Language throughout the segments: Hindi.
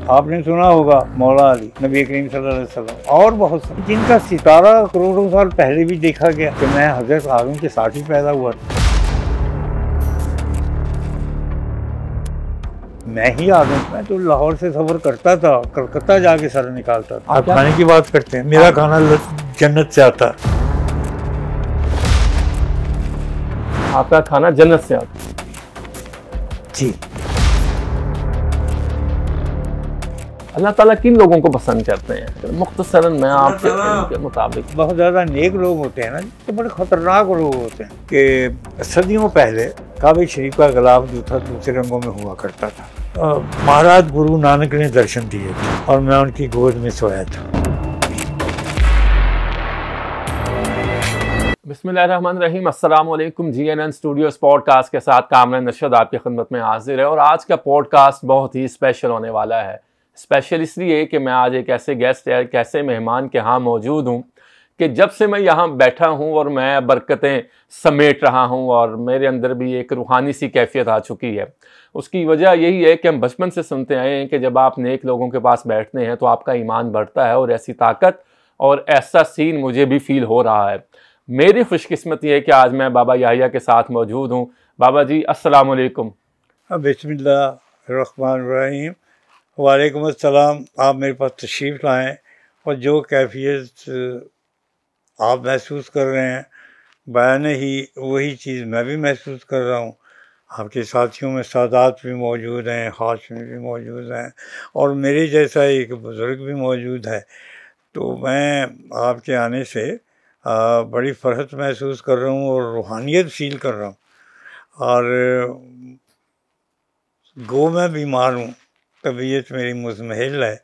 आपने सुना होगा मौला अली, नबी करीम सल्लल्लाहु अलैहि वसल्लम और बहुत से जिनका सितारा करोड़ों साल पहले भी देखा गया कि मैं हजरत आदम के साथ ही पैदा हुआ था। मैं ही आदम, मैं तो लाहौर से सफर करता था, कलकत्ता जाके सर निकालता था। आप खाने की बात करते हैं, मेरा खाना जन्नत से आता है। आपका खाना जन्नत से आता है? जी। अल्लाह ताला किन लोगों को पसंद करते हैं? मुख्तसरन मैं आपके के मुताबिक। बहुत ज़्यादा नेक लोग होते हैं ना, तो बड़े ख़तरनाक लोग होते हैं कि सदियों पहले काबे शरीफ का गिलाफ जो था दूसरे रंगों में हुआ करता था। महाराज गुरु नानक ने दर्शन दिए थे और मैं उनकी गोद में सोया था। बिस्मिल्लाहिर्रहमानिर्रहीम, अस्सलाम वालेकुम। GNN स्टूडियोज पॉडकास्ट के साथ कामरान नशद आपकी खिदमत में हाजिर है और आज का पॉडकास्ट बहुत ही स्पेशल होने वाला है। स्पेशल इसलिए कि मैं आज एक ऐसे गेस्ट या एक ऐसे मेहमान के यहाँ मौजूद हूँ कि जब से मैं यहाँ बैठा हूँ और मैं बरकतें समेट रहा हूँ और मेरे अंदर भी एक रूहानी सी कैफियत आ चुकी है। उसकी वजह यही है कि हम बचपन से सुनते आए हैं कि जब आप नेक लोगों के पास बैठते हैं तो आपका ईमान बढ़ता है, और ऐसी ताकत और ऐसा सीन मुझे भी फील हो रहा है। मेरी खुशकिस्मती है कि आज मैं बाबा याहिया के साथ मौजूद हूँ। बाबा जी अस्सलाम वालेकुम। बिस्मिल्लाहिर्रहमानिर्रहीम। वालेकुम अस्सलाम। आप मेरे पास तशरीफ़ लाएँ और जो कैफियत आप महसूस कर रहे हैं बयान ही वही चीज़ मैं भी महसूस कर रहा हूँ। आपके साथियों में सादात भी मौजूद हैं, हाशिम भी मौजूद हैं और मेरे जैसा एक बुज़ुर्ग भी मौजूद है। तो मैं आपके आने से बड़ी फ़र्हत महसूस कर रहा हूँ और रूहानियत फ़ील कर रहा हूँ। और गो मैं बीमार हूँ, तबीयत मेरी मुज़महिल है,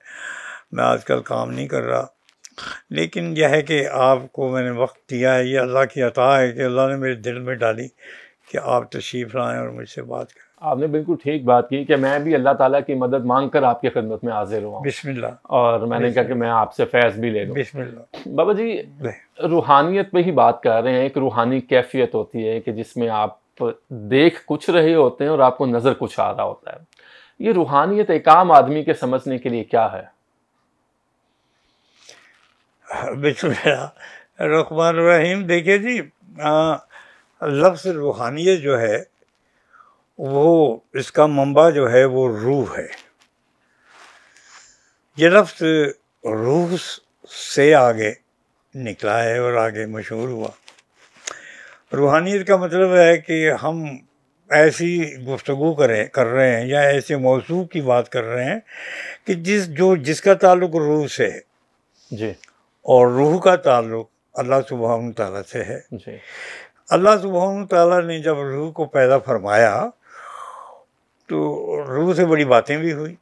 मैं आजकल काम नहीं कर रहा, लेकिन यह है कि आपको मैंने वक्त दिया है। ये अल्लाह की अता है कि अल्लाह ने मेरे दिल में डाली कि आप तशरीफ़ लाएँ और मुझसे बात करें। आपने बिल्कुल ठीक बात की कि मैं भी अल्लाह ताला की मदद मांग कर आपकी खिदमत में हाजिर हुआ। बिस्मिल्लाह। और मैंने कहा कि मैं आपसे फैज़ भी ले लूँ। बिस्मिल्लाह। बाबा जी, रूहानियत पे ही बात कर रहे हैं। एक रूहानी कैफियत होती है कि जिसमें आप देख कुछ रहे होते हैं और आपको नज़र कुछ आ रहा होता है। ये रूहानियत एक आम आदमी के समझने के लिए क्या है? बिस्मिल्लाहिर्रहमानिर्रहीम। देखिए जी, लफ्ज़ रूहानियत जो है वो, इसका मंबा जो है वो रूह है। ये लफ्ज़ रूह से आगे निकला है और आगे मशहूर हुआ। रूहानियत का मतलब है कि हम ऐसी गुफ्तगू कर रहे हैं या ऐसे मौजू की बात कर रहे हैं कि जिसका ताल्लुक़ रूह से है जी। और रूह का ताल्लुक़ अल्लाह सुब्हानहू तआला से है जी। अल्लाह सुब्हानहू तआला ने जब रूह को पैदा फरमाया तो रूह से बड़ी बातें भी हुई।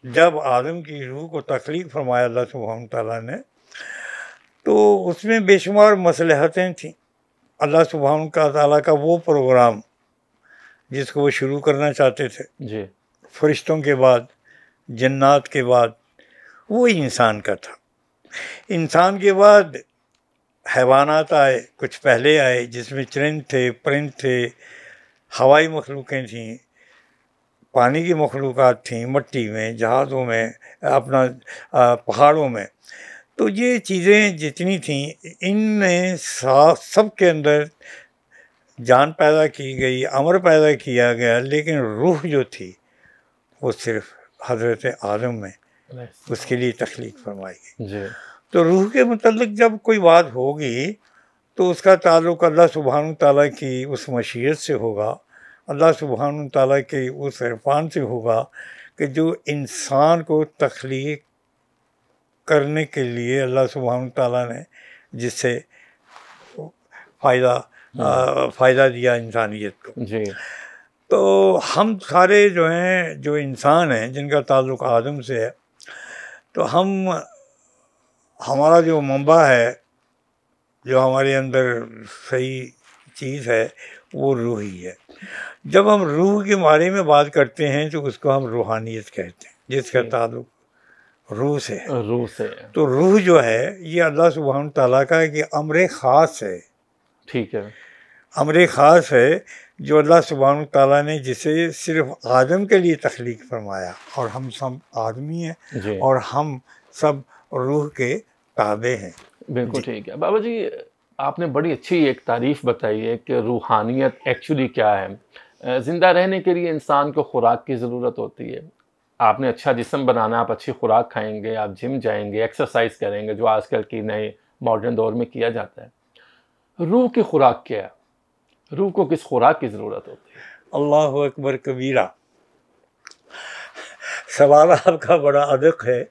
जब आदम की रूह को तख्लीक फरमाया अल्लाह सुब्हानहू तआला ने, तो उसमें बेशुमार मसलहतें थीं। अल्लाह सुब्हानहू तआला का वो प्रोग्राम जिसको वो शुरू करना चाहते थे जी। फरिश्तों के बाद, जन्नात के बाद, वो इंसान का था। इंसान के बाद हैवानात आए, कुछ पहले आए, जिसमें चरिंद थे, परिंद थे, हवाई मखलूक़ें थीं, पानी की मखलूक़ात थीं, मिट्टी में, जहाज़ों में, अपना पहाड़ों में। तो ये चीज़ें जितनी थीं, इनमें सब के अंदर जान पैदा की गई, अमर पैदा किया गया, लेकिन रूह जो थी वो सिर्फ़ हज़रत आदम में उसके लिए तख्लीक फरमाई गई। जी। तो रूह के मुतल्लिक़ जब कोई बात होगी तो उसका ताल्लुक़ अल्लाह सुब्हानहू तआला की उस मशीयत से होगा, अल्लाह सुब्हानहू तआला के उस इरफान से होगा कि जो इंसान को तख्लीक करने के लिए अल्लाह सुब्हानहू तआला ने जिससे फ़ायदा दिया इंसानियत को। जी। तो हम सारे जो हैं, जो इंसान हैं जिनका ताल्लुक़ आदम से है, तो हमारा जो मंबा है, जो हमारे अंदर सही चीज़ है, वो रूह ही है। जब हम रूह के बारे में बात करते हैं तो उसको हम रूहानियत कहते हैं, जिसका ताल्लुक़ रूह से है। रूह से। तो रूह जो है ये अल्लाह सुब्हानहू तआला का एक अम्र ख़ास है। ठीक है। अमर ख़ास है जो अल्लाह सुब्हानहू ताला ने जिसे सिर्फ आदम के लिए तख्लीक फरमाया, और हम सब आदमी हैं जी। और हम सब रूह के ताबे हैं। बिल्कुल ठीक है बाबा जी, आपने बड़ी अच्छी एक तारीफ़ बताई है कि रूहानियत एक्चुअली क्या है। ज़िंदा रहने के लिए इंसान को खुराक की ज़रूरत होती है। आपने अच्छा जिस्म बनाना, आप अच्छी खुराक खाएंगे, आप जिम जाएंगे, एक्सरसाइज करेंगे, जो आजकल की नए मॉडर्न दौर में किया जाता है। रूह की खुराक क्या है? रूह को किस खुराक की ज़रूरत होती है? अल्लाहु अकबर कबीरा। सवाल आपका बड़ा अदक है,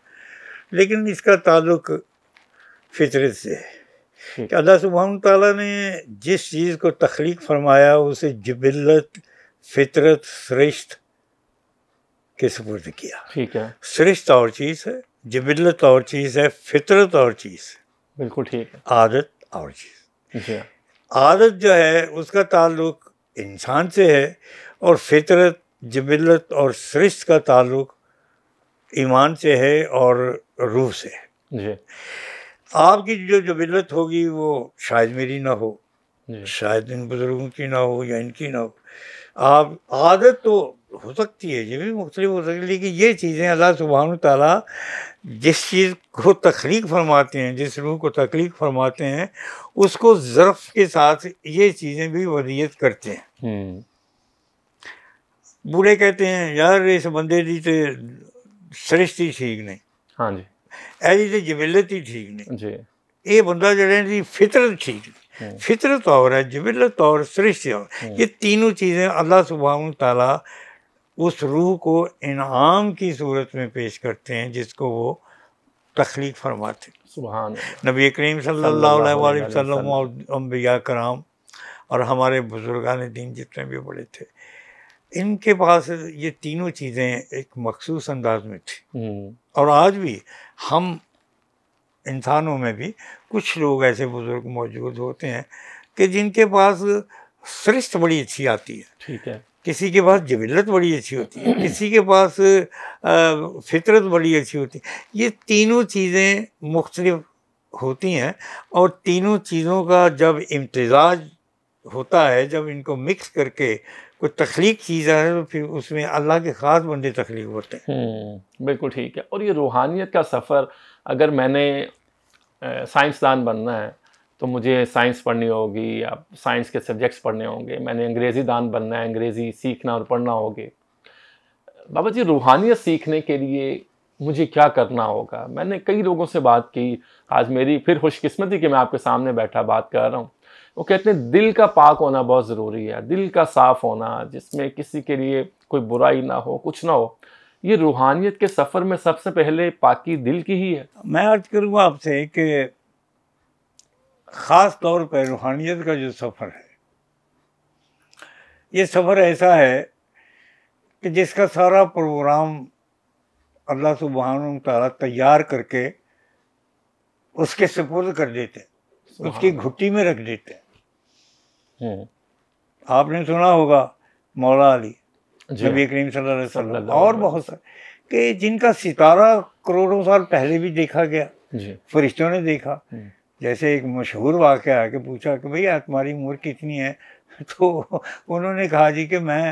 लेकिन इसका ताल्लुक फितरत से है कि अल्लाह सुब्हानहू ताला ने जिस चीज़ को तख्लीक फरमाया उसे जिबिल्लत, फितरत, सृष्ट के सुपुर्द किया। ठीक है, सृष्ट और चीज़ है, जिबिल्लत और चीज़ है, फितरत और चीज़ है, बिल्कुल ठीक है, आदत और चीज़। जी हाँ, आदत जो है उसका ताल्लुक इंसान से है, और फितरत, जिबिल्लत और सृष्ट का ताल्लुक ईमान से है और रूह से है। जी आपकी जो जिबिल्लत होगी वो शायद मेरी ना हो, जी, शायद इन बुज़ुर्गों की ना हो या इनकी ना हो। आप आदत तो हो सकती है, ये भी मुख्तलिफ हो सकती है, लेकिन ये चीज़ें अल्लाह सुब्हानहू ताला जिस चीज़ को तख्लीक फरमाते हैं, जिस रूह को तख्लीक फरमाते हैं, उसको ज़र्फ़ के साथ ये चीज़ें भी वदियत करते हैं। बूढ़े कहते हैं यार इस बंदे दी तो सृष्टि ठीक नहीं, हाँ जी, ऐसी तो जिबिल्लत ही ठीक नहीं, जी, ये बंदा जड़े दी फितरत ठीक नहीं। फितरत और है, जिबिल्लत और सृष्टि और, ये तीनों चीज़ें अल्लाह सुब्हानहू ताला उस रूह को इनाम की सूरत में पेश करते हैं जिसको वो तख्लीक फरमाते हैं। सुभान अल्लाह, नबी करीम सल्लल्लाहु अलैहि वसल्लम और अम्बिया कराम और हमारे बुजुर्गान दीन जितने भी बड़े थे, इनके पास ये तीनों चीज़ें एक मखसूस अंदाज में थी। और आज भी हम इंसानों में भी कुछ लोग ऐसे बुजुर्ग मौजूद होते हैं कि जिनके पास सृष्ट बड़ी अच्छी आती है, ठीक है, किसी के पास जिबिल्लत बड़ी अच्छी होती है, किसी के पास फितरत बड़ी अच्छी होती है। ये तीनों चीज़ें मुख्तलिफ होती हैं, और तीनों चीज़ों का जब इम्तिज़ाज होता है, जब इनको मिक्स करके कोई तख्लीक चीज़ है, तो फिर उसमें अल्लाह के ख़ास बंदे तख्लीक होते हैं। बिल्कुल ठीक है। और ये रूहानियत का सफ़र, अगर मैंने साइंसदान बनना है तो मुझे साइंस पढ़नी होगी या साइंस के सब्जेक्ट्स पढ़ने होंगे, मैंने अंग्रेज़ी दान बनना है, अंग्रेज़ी सीखना और पढ़ना होगी। बाबा जी, रूहानियत सीखने के लिए मुझे क्या करना होगा? मैंने कई लोगों से बात की, आज मेरी फिर खुशकिस्मती कि मैं आपके सामने बैठा बात कर रहा हूँ। वो कहते हैं दिल का पाक होना बहुत ज़रूरी है, दिल का साफ़ होना, जिसमें किसी के लिए कोई बुराई ना हो, कुछ ना हो। ये रूहानियत के सफ़र में सबसे पहले पाकी दिल की ही है। मैं अर्ज़ करूँगा आपसे कि ख़ास तौर पर रूहानियत का जो सफ़र है, ये सफ़र ऐसा है कि जिसका सारा प्रोग्राम अल्लाह सुब्हानहू ताला तैयार करके उसके सुपुर्द कर देते हैं, उसकी घुट्टी में रख देते हैं। आपने सुना होगा मौला अली, नबी करीम सल्लल्लाहु अलैहि वसल्लम और बहुत सारे कि जिनका सितारा करोड़ों साल पहले भी देखा गया, फरिश्तों ने देखा। जैसे एक मशहूर वाक़या है कि पूछा कि भैया तुम्हारी उम्र कितनी है, तो उन्होंने कहा जी कि मैं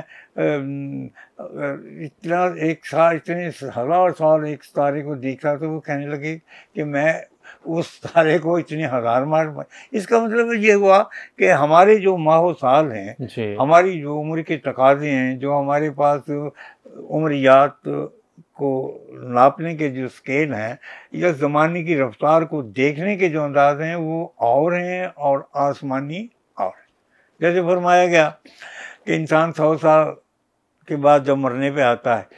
इतना एक साल, इतने हज़ार साल एक तारे को देखा। तो वो कहने लगे कि मैं उस तारे को इतने हज़ार मार। इसका मतलब ये हुआ कि हमारे जो माह साल हैं, हमारी जो उम्र के तकाज़े हैं, जो हमारे पास उम्रियात को नापने के जो स्केल हैं या ज़माने की रफ्तार को देखने के जो अंदाज़ हैं, वो और हैं और आसमानी और हैं। जैसे फरमाया गया कि इंसान 100 साल के बाद जब मरने पे आता है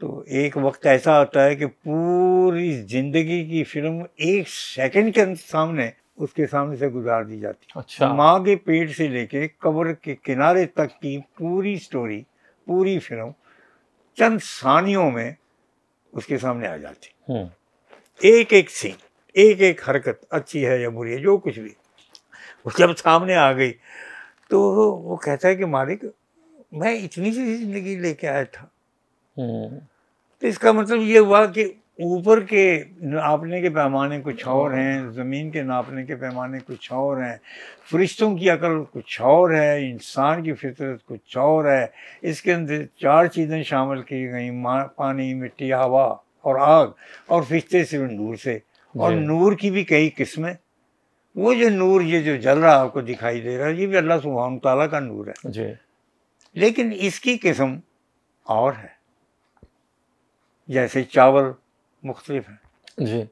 तो एक वक्त ऐसा आता है कि पूरी ज़िंदगी की फिल्म एक सेकंड के सामने उसके सामने से गुजार दी जाती है। अच्छा। माँ के पेट से लेके कब्र के किनारे तक की पूरी स्टोरी, पूरी फिल्म चंद सानियों में उसके सामने आ जाती। एक एक सीन, एक एक हरकत अच्छी है या बुरी है, जो कुछ भी वो जब सामने आ गई तो वो कहता है कि मालिक मैं इतनी सी ज़िंदगी लेके आया था। तो इसका मतलब ये हुआ कि ऊपर के नापने के पैमाने कुछ और हैं, ज़मीन के नापने के पैमाने कुछ और हैं, फरिश्तों की अकल कुछ और है, इंसान की फितरत कुछ और है। इसके अंदर 4 चीज़ें शामिल की गई, पानी, मिट्टी, हवा और आग, और फरिश्ते सिर्फ नूर से। और नूर की भी कई किस्में। वो जो नूर ये जो जल रहा आपको दिखाई दे रहा है, ये भी अल्लाह सुब्हान ताला का नूर है जी। लेकिन इसकी किस्म और है। जैसे चावल मुख्तलिफ है जी,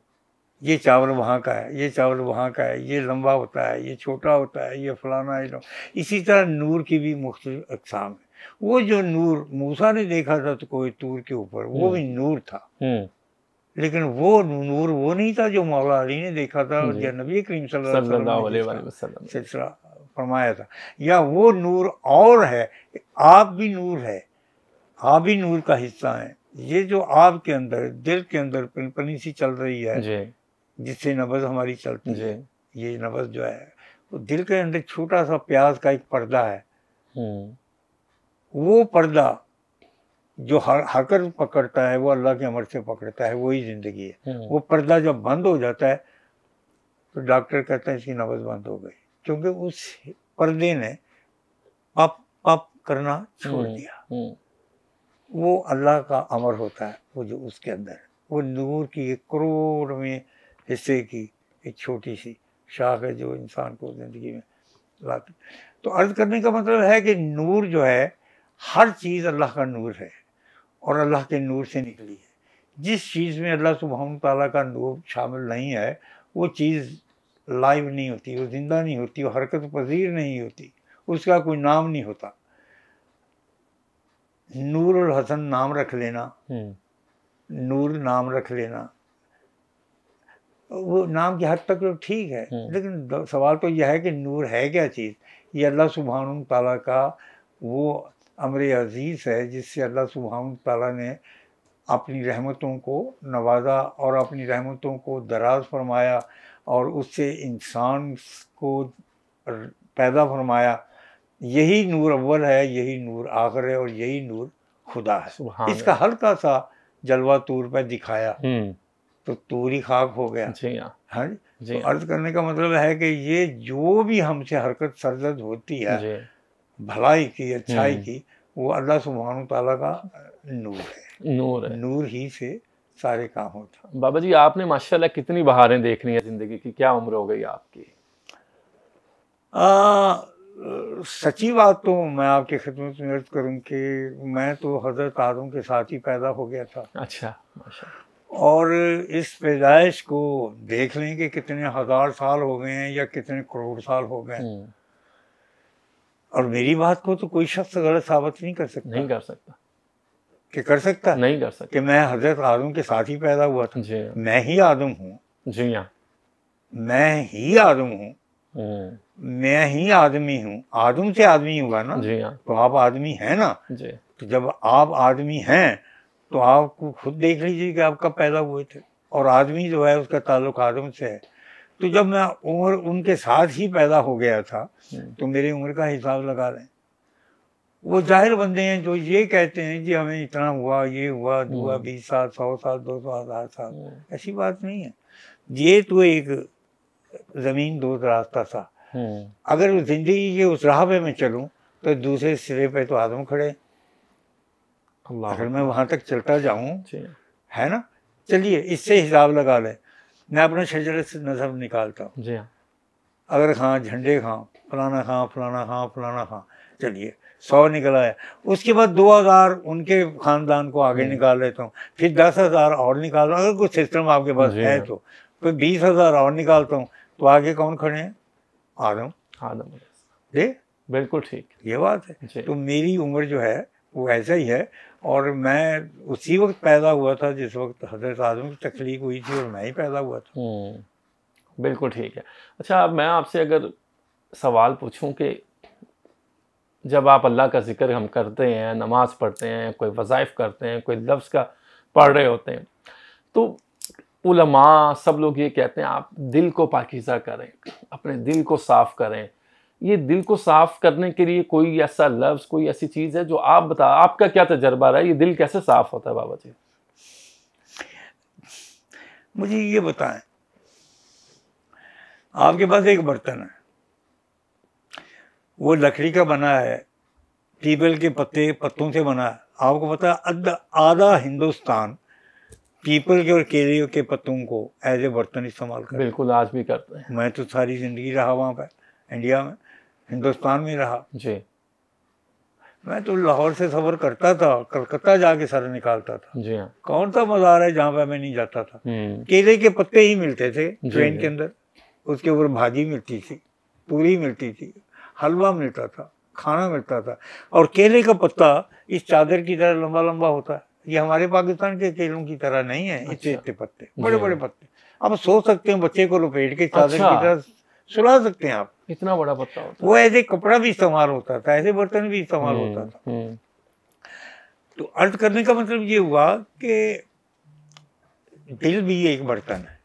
ये चावल वहाँ का है, ये चावल वहाँ का है, ये लंबा होता है, ये छोटा होता है, ये फलाना है। इसी तरह नूर की भी मुख्तलिफ अक़साम है। वो जो नूर मूसा ने देखा था तो कोई तूर के ऊपर, वो भी नूर था, लेकिन वो नूर वो नहीं था जो मौला अली ने देखा था और नबी करीम सल्लल्लाहु अलैहि वसल्लम सिलसिला फरमाया था। या वो नूर और है, आप भी नूर है, आप भी नूर का हिस्सा है। ये जो आपके अंदर दिल के अंदर पिनपनी सी चल रही है जिससे नब्ज़ हमारी चलती है, ये नब्ज़ जो है वो दिल के अंदर छोटा सा प्याज का एक पर्दा है। वो पर्दा जो हरकत पकड़ता है वो अल्लाह के अमर से पकड़ता है, वही ज़िंदगी है। वो पर्दा जब बंद हो जाता है तो डॉक्टर कहता है इसकी नब्ज़ बंद हो गई, क्योंकि उस पर्दे ने पप पप करना छोड़ दिया। वो अल्लाह का अमर होता है, वो जो उसके अंदर है। वो नूर की एक करोड़ में हिस्से की एक छोटी सी शाख है जो इंसान को ज़िंदगी में लाती। तो अर्ज़ करने का मतलब है कि नूर जो है, हर चीज़ अल्लाह का नूर है और अल्लाह के नूर से निकली है। जिस चीज़ में अल्लाह सुब्हान ताला का नूर शामिल नहीं है वो चीज़ लाइव नहीं होती, वो ज़िंदा नहीं होती, वो हरकत पजीर नहीं होती, उसका कोई नाम नहीं होता। नूर और हसन नाम रख लेना, नूर नाम रख लेना, वो नाम की हद तक तो ठीक है, लेकिन सवाल तो यह है कि नूर है क्या चीज़। ये अल्लाह सुब्हान ताला का वो अमर अज़ीज़ है जिससे अल्लाह सुब्हान ताला ने अपनी रहमतों को नवाजा और अपनी रहमतों को दराज फरमाया और उससे इंसान को पैदा फरमाया। यही नूर अव्वल है, यही नूर आखिर है और यही नूर खुदा है। इसका हल्का सा जलवा तूर पर दिखाया तो तूर ही खाक हो गया। हाँ जी। तो अर्ज करने का मतलब है कि ये जो भी हमसे हरकत सरजद होती है भलाई की, अच्छाई की, वो अल्लाह सुब्हान ताला का नूर है। नूर ही से सारे काम होता। बाबा जी आपने माशाल्लाह कितनी बहारें देखनी है जिंदगी की, क्या उम्र हो गई आपकी? सच्ची बात तो मैं आपकी खिदमत में अर्ज करूँ कि मैं तो हज़रत आदम के साथ ही पैदा हो गया था। अच्छा, माशाल्लाह। और इस पैदाइश को देख लें कि कितने हज़ार साल हो गए हैं या कितने करोड़ साल हो गए हैं, और मेरी बात को तो कोई शख्स गलत साबित नहीं कर सकता। नहीं कर सकता कि कर सकता? नहीं कर सकता। कि मैं हज़रत आदम के साथ ही पैदा हुआ था। मैं ही आदम हूँ। जी हाँ, मैं ही आदम हूँ, मैं ही आदमी हूँ। आदम से आदमी हुआ ना। जी हाँ। तो आप आदमी हैं ना जी। तो जब आप आदमी हैं तो आपको खुद देख लीजिए कि आप कब पैदा हुए थे, और आदमी जो है उसका ताल्लुक आदम से है। तो जब मैं उम्र उनके साथ ही पैदा हो गया था तो मेरी उम्र का हिसाब लगा लें। वो जाहिर बंदे हैं जो ये कहते हैं जी हमें इतना हुआ, ये हुआ, दुआ 20 साल, 100 साल, 200,000 साल, ऐसी बात नहीं है। ये तो एक ज़मीन दो रास्ता था। अगर जिंदगी के उस राह पे मैं चलूँ तो दूसरे सिरे पे तो आदम खड़े। अगर मैं वहाँ तक चलता जाऊँ, है ना, चलिए इससे हिसाब लगा लें। मैं अपने शजरे से नज़र निकालता हूँ। अगर खां झंडे खां, फलाना खां, फलाना खां, फलाना खां, चलिए 100 निकल आया। उसके बाद 2000 उनके ख़ानदान को आगे निकाल लेता हूँ, फिर 10,000 और निकाल रहा हूँ। अगर कुछ सिस्टम आपके पास है तो फिर 20,000 और निकालता हूँ, तो आगे कौन खड़े हैं? आदम। दे बिल्कुल ठीक, ये बात है। तो मेरी उम्र जो है वो ऐसा ही है, और मैं उसी वक्त पैदा हुआ था जिस वक्त हज़रत आदम की तख्लीक हुई थी, और मैं ही पैदा हुआ था। बिल्कुल ठीक है। अच्छा, अब मैं आपसे अगर सवाल पूछूं कि जब आप अल्लाह का जिक्र हम करते हैं, नमाज पढ़ते हैं, कोई वज़ाइफ करते हैं, कोई लफ्ज़ का पढ़ रहे होते हैं, तो उलमा सब लोग ये कहते हैं आप दिल को पाकीज़ा करें, अपने दिल को साफ़ करें। ये दिल को साफ़ करने के लिए कोई ऐसा लफ्ज़, कोई ऐसी चीज़ है जो आप बता, आपका क्या तजर्बा रहा है, ये दिल कैसे साफ़ होता है बाबा जी? मुझे ये बताएं, आपके पास एक बर्तन है, वो लकड़ी का बना है, पीपल के पत्तों से बना है। आपको पता है आधा हिंदुस्तान पीपल के और केले के पत्तों को एज ए बर्तन इस्तेमाल करते हैं। बिल्कुल, आज भी करते हैं। मैं तो सारी जिंदगी रहा वहाँ पर, इंडिया में, हिंदुस्तान में रहा जी। मैं तो लाहौर से सफ़र करता था, कलकत्ता जाके सर निकालता था। जी हाँ। कौन सा मज़ार है जहाँ पर मैं नहीं जाता था। केले के पत्ते ही मिलते थे ट्रेन के अंदर, उसके ऊपर भाजी मिलती थी, पूरी मिलती थी, हलवा मिलता था, खाना मिलता था। और केले का पत्ता इस चादर की तरह लंबा लंबा होता है, ये हमारे पाकिस्तान के केलों की तरह नहीं है। इतने इतने पत्ते, बड़े बड़े पत्ते, आप सोच सकते हैं बच्चे को लपेट के चादर की तरह सुला सकते हैं आप, इतना बड़ा पत्ता होता है। वो ऐसे कपड़ा भी इस्तेमाल होता था, ऐसे बर्तन भी इस्तेमाल होता था। तो अर्थ करने का मतलब ये हुआ कि दिल भी एक बर्तन है,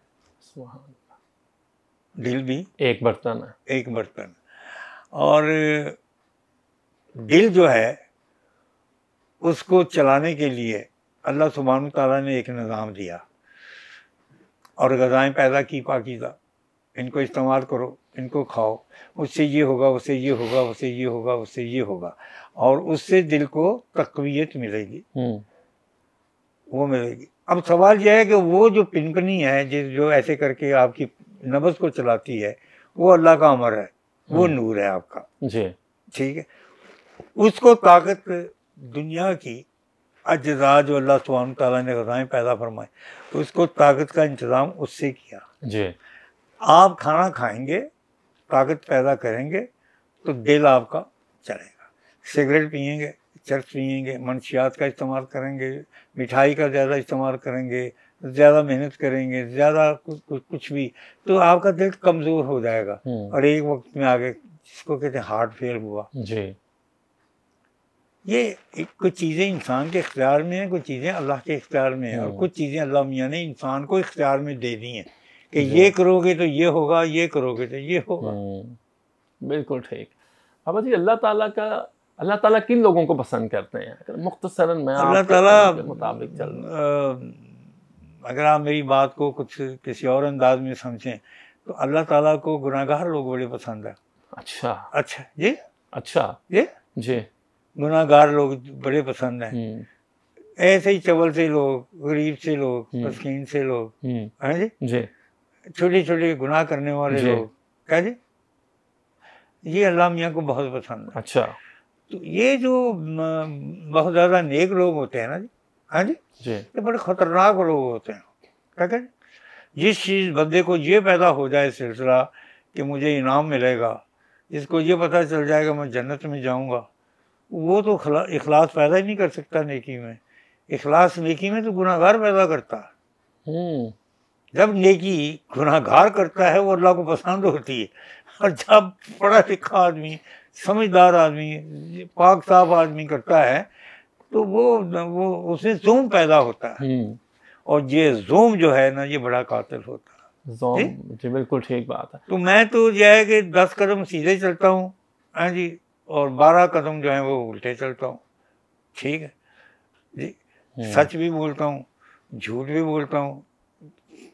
दिल भी एक बर्तन है, एक बर्तन। और दिल जो है उसको चलाने के लिए अल्लाह सुब्हानहू तआला ने एक निज़ाम दिया और ग़ज़ाएँ पैदा की पाकीज़ा, इनको इस्तेमाल करो, इनको खाओ, उससे ये होगा, उससे ये होगा, उससे ये होगा, उससे ये होगा, और उससे दिल को तक़वियत मिलेगी, वो मिलेगी। अब सवाल यह है कि वो जो पिनपनी है जो ऐसे करके आपकी नब्ज़ को चलाती है, वो अल्लाह का अमर है, वो नूर है आपका जी, ठीक है। उसको ताकत दुनिया की अज्जा जो अल्लाह सुब्हानहू तआला ने ग़ज़ाएँ पैदा फरमाई, उसको ताकत का इंतज़ाम उससे किया जी। आप खाना खाएंगे, ताकत पैदा करेंगे तो दिल आपका चलेगा। सिगरेट पिएंगे, चरस पिएंगे, मनशियात का इस्तेमाल करेंगे, मिठाई का ज़्यादा इस्तेमाल करेंगे, ज़्यादा मेहनत करेंगे, ज़्यादा कुछ भी, तो आपका दिल कमज़ोर हो जाएगा और एक वक्त में आगे जिसको कहते हैं हार्ट फेल हुआ जी। ये कुछ चीज़ें इंसान के इख्तियार में हैं, कुछ चीज़ें अल्लाह के इख्तियार में हैं, और कुछ चीज़ें अल्लाह मियाँ ने इंसान को इख्तियार में दे दी हैं कि ये करोगे तो ये होगा, ये करोगे तो ये होगा। बिल्कुल ठीक। अब जी अल्लाह ताला किन लोगों को पसंद करते हैं? मुख्तसरन मैं अल्लाह ताला के मुताबिक चल, अगर आप मेरी बात को कुछ किसी और अंदाज में समझें तो अल्लाह ताला को गुनाहगार लोग बड़े पसंद है। अच्छा अच्छा जी, अच्छा जी, गुनाहगार लोग बड़े पसंद हैं। ऐसे ही चवल से लोग, गरीब से लोग, मस्कीन से लोग, हैं जी, छोटे छोटे गुनाह करने वाले लोग, क्या जी, ये अल्लाह मियाँ को बहुत पसंद है। अच्छा, तो ये जो बहुत ज़्यादा नेक लोग होते हैं ना जी, हाँ जी जी, ये बड़े ख़तरनाक लोग होते हैं। क्या कहते, जिस चीज़ बंदे को ये पैदा हो जाए सिलसिला कि मुझे इनाम मिलेगा, जिसको ये पता चल जाएगा मैं जन्नत में जाऊँगा, वो तो इखलास पैदा ही नहीं कर सकता नेकी में। इखलास नेकी में तो गुनाहगार पैदा करता है। जब नेकी गुनाहगार करता है वो अल्लाह को पसंद होती है, और जब पढ़ा लिखा आदमी, समझदार आदमी, पाक साफ आदमी करता है तो वो उसमें ज़ूम पैदा होता है, और ये ज़ूम जो है ना, ये बड़ा कातिल होता है। जी बिल्कुल ठीक बात है। तो मैं तो यह है कि 10 कदम सीधे चलता हूँ, हाँ जी, और 12 कदम जो है वो उल्टे चलता हूँ, ठीक है जी। सच भी बोलता हूँ, झूठ भी बोलता हूँ,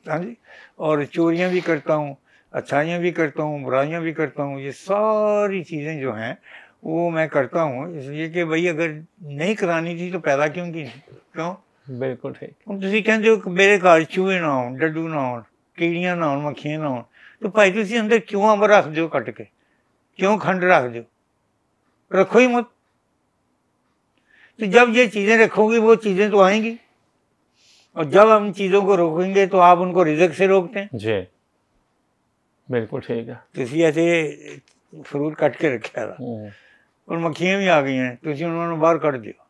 हाँ जी, और चोरियाँ भी करता हूँ, अच्छाइयाँ भी करता हूँ, बुराइयाँ भी करता हूँ। ये सारी चीज़ें जो हैं वो मैं करता हूँ इसलिए कि भाई अगर नहीं करानी थी तो पैदा क्यों की, क्यों? बिल्कुल ठीक। ਹੁਣ ਤੁਸੀਂ ਕਹਿੰਦੇ ਹੋ ਕਿ ਮੇਰੇ ਘਰ ਚੂਹੇ ਨਾ ਹੋਣ, ਡੱਡੂ ਨਾ ਹੋਣ, ਕੀੜੀਆਂ ਨਾ ਹੋਣ, ਮੱਖੀਆਂ ਨਾ ਹੋਣ, तो भाई तुसी अंदर क्यों अंब रख दो कट के, क्यों खंड रख दो, रखो ही मत। तो जब ये चीज़ें रखोगी वो चीज़ें तो आएंगी, और जब हम चीज़ों को रोकेंगे तो आप उनको रिज़्क से रोकते हैं जी, बिल्कुल ठीक है। तुसी ऐसे फ्रूट कट के रखा था और मक्खियाँ भी आ गई हैं, तुसी उन्होंने बाहर कट दियो,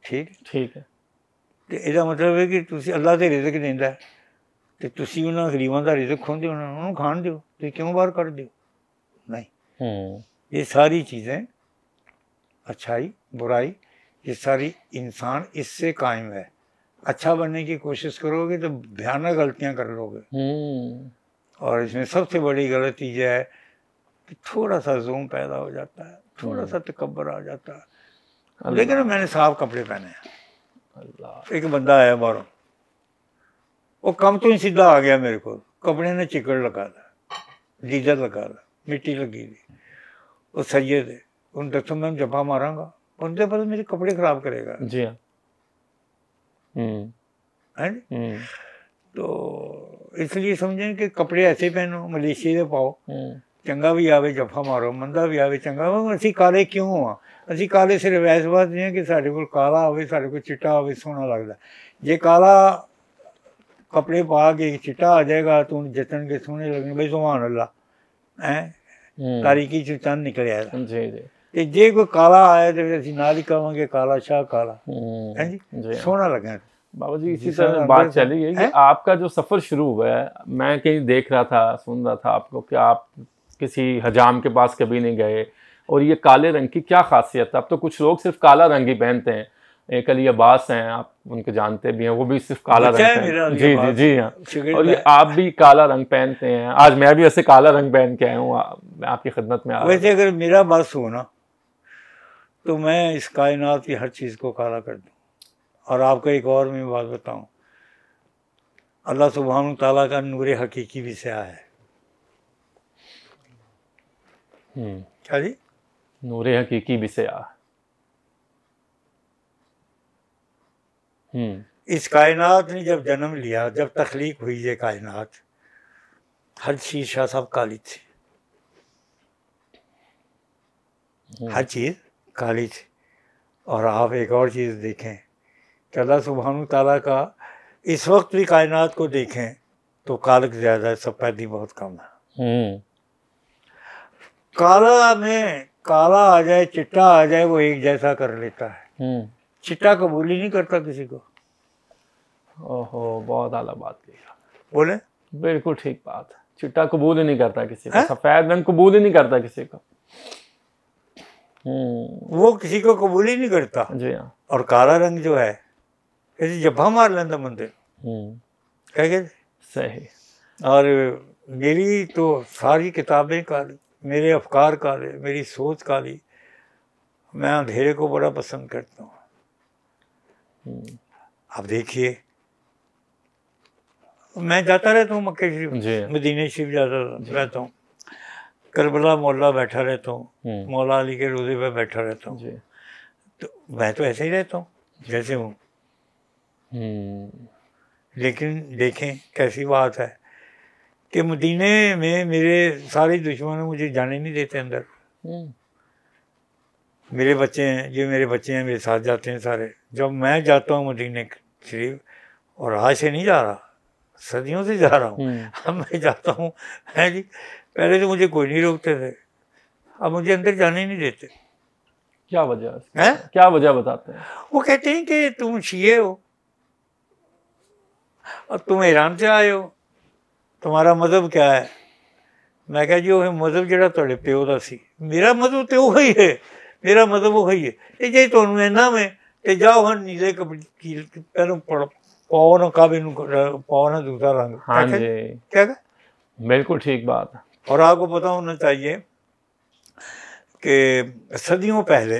ठीक ठीक है। तो इसका मतलब है कि तुसी अल्लाह से रिज़्क देंदा है तो तुसी उन्होंने गरीबां का रिज़्क खोंदे हो, उन्होंने खान दो, तो क्यों बाहर कर दो, नहीं। ये सारी चीज़ें, अच्छाई बुराई, ये सारी इंसान इससे कायम है। अच्छा बनने की कोशिश करोगे तो भयानक गलतियां कर लोगे, और इसमें सबसे बड़ी गलती यह है कि थोड़ा सा ज़ूम पैदा हो जाता है, थोड़ा सा तकब्बर आ जाता है। लेकिन मैंने साफ कपड़े पहने हैं। एक बंदा आया बाहरों, वो कम तो ही सीधा आ गया मेरे को, कपड़े ने चिकड़ लगा था, डीजल लगा था, मिट्टी लगी थी। वो सैयद है, उन दसों में जफा मारांगा, उनके पास मेरे कपड़े खराब करेगा। जी हाँ। है जी। तो इसलिए समझें कि कपड़े ऐसे पहनो, मलेशिया से पाओ, चंगा भी आवे जफा मारो, मंदा भी आवे चंगा। असी काले क्यों हुआ? असी काले सिर्फ इस बात नहीं है कि साढ़े को काला आवे, साढ़े को चिट्टा आवे, सोहना लगता। जे काला कपड़े पा के चिट्टा आ जाएगा तो जतन के सोहने लगने, भाई सुभान अल्लाह है, तारीकी चो चंद निकल आएगा। जी जी। ते जे कोई काला आया तो असी नाल ही कहांगे काला शाह काला, है जी, सोहना लगे। बाबा जी इसी तरह बात चली है कि आपका जो सफ़र शुरू हुआ है, मैं कहीं देख रहा था, सुन रहा था आपको कि आप किसी हजाम के पास कभी नहीं गए, और ये काले रंग की क्या खासियत है? अब तो कुछ लोग सिर्फ काला रंग ही पहनते हैं, एक अली अब्बास हैं, आप उनके जानते भी हैं, वो भी सिर्फ काला रंग पहनते। जी जी जी हाँ। और ये आप भी काला रंग पहनते हैं। आज मैं भी ऐसे काला रंग पहन के आया हूँ, मैं आपकी खिदमत में आ रहा हूँ। वैसे अगर मेरा बस हो ना तो मैं इस कायनात की हर चीज़ को काला कर दूँ। और आपको एक और मैं बात बताऊँ, अल्लाह सुब्हानहू तआला का नूर हकीकी भी स्याह है। क्या जी? नूर हकीकी भी स्याह। इस कायनात ने जब जन्म लिया, जब तख्लीक हुई ये कायनात, हर चीज़ शाह साहब काली थी, हर चीज़ काली थी। और आप एक और चीज़ देखें कि अल्लाह सुब्हानहू तआला का इस वक्त भी कायनात को देखें तो कालक ज़्यादा है, सफ़ेदी बहुत कम है। काला में काला आ जाए, चिट्टा आ जाए, वो एक जैसा कर लेता है। चिट्टा कबूल ही नहीं करता किसी को। ओहो, बहुत आला बात कही। बोले बिल्कुल ठीक बात है, चिट्टा कबूल ही नहीं करता किसी को, सफ़ेद रंग कबूल ही नहीं करता किसी को। वो किसी को कबूल ही नहीं करता। जी हाँ। और काला रंग जो है ऐसे जब्बा मार लेता बंदे, क्या कहते? सही। और मेरी तो सारी किताबें काली, मेरे अफकार काले, मेरी सोच काली। मैं अंधेरे को बड़ा पसंद करता हूँ। आप देखिए, मैं जाता रहता हूँ मक्के शरीफ, मदीने शरीफ जाता रहता हूँ, करबला मोहल्ला बैठा रहता हूँ, मौला अली के रोज़े पे बैठा रहता हूँ। तो मैं तो ऐसे ही रहता हूँ जैसे हूँ। लेकिन देखें कैसी बात है कि मदीने में मेरे सारे दुश्मन मुझे जाने नहीं देते अंदर। मेरे बच्चे हैं, ये मेरे बच्चे हैं, मेरे साथ जाते हैं सारे। जब मैं जाता हूँ मदीने शरीफ, और आज से नहीं जा रहा, सदियों से जा रहा हूँ, अब मैं जाता हूँ, है जी। पहले तो मुझे कोई नहीं रोकते थे, अब मुझे अंदर जाने नहीं देते। क्या वजह है? क्या वजह बताते हैं? वो कहते हैं कि तुम शिये हो और तुम ईरान से आए हो, तुम्हारा मजहब क्या है? मैं कहा जी वो मजहब जरा तुहाडे प्यो दा सी, मेरा मजहब तो वही है, मेरा मजहब वही है। ते जे तुहानू इन्ना में ते जाओ हम नीले कपड़े पहले पाओ ना, काबे नू पाओ ना दूसरा रंग। हाँ जी, क्या? बिल्कुल ठीक बात है। और आपको पता होना चाहिए कि सदियों पहले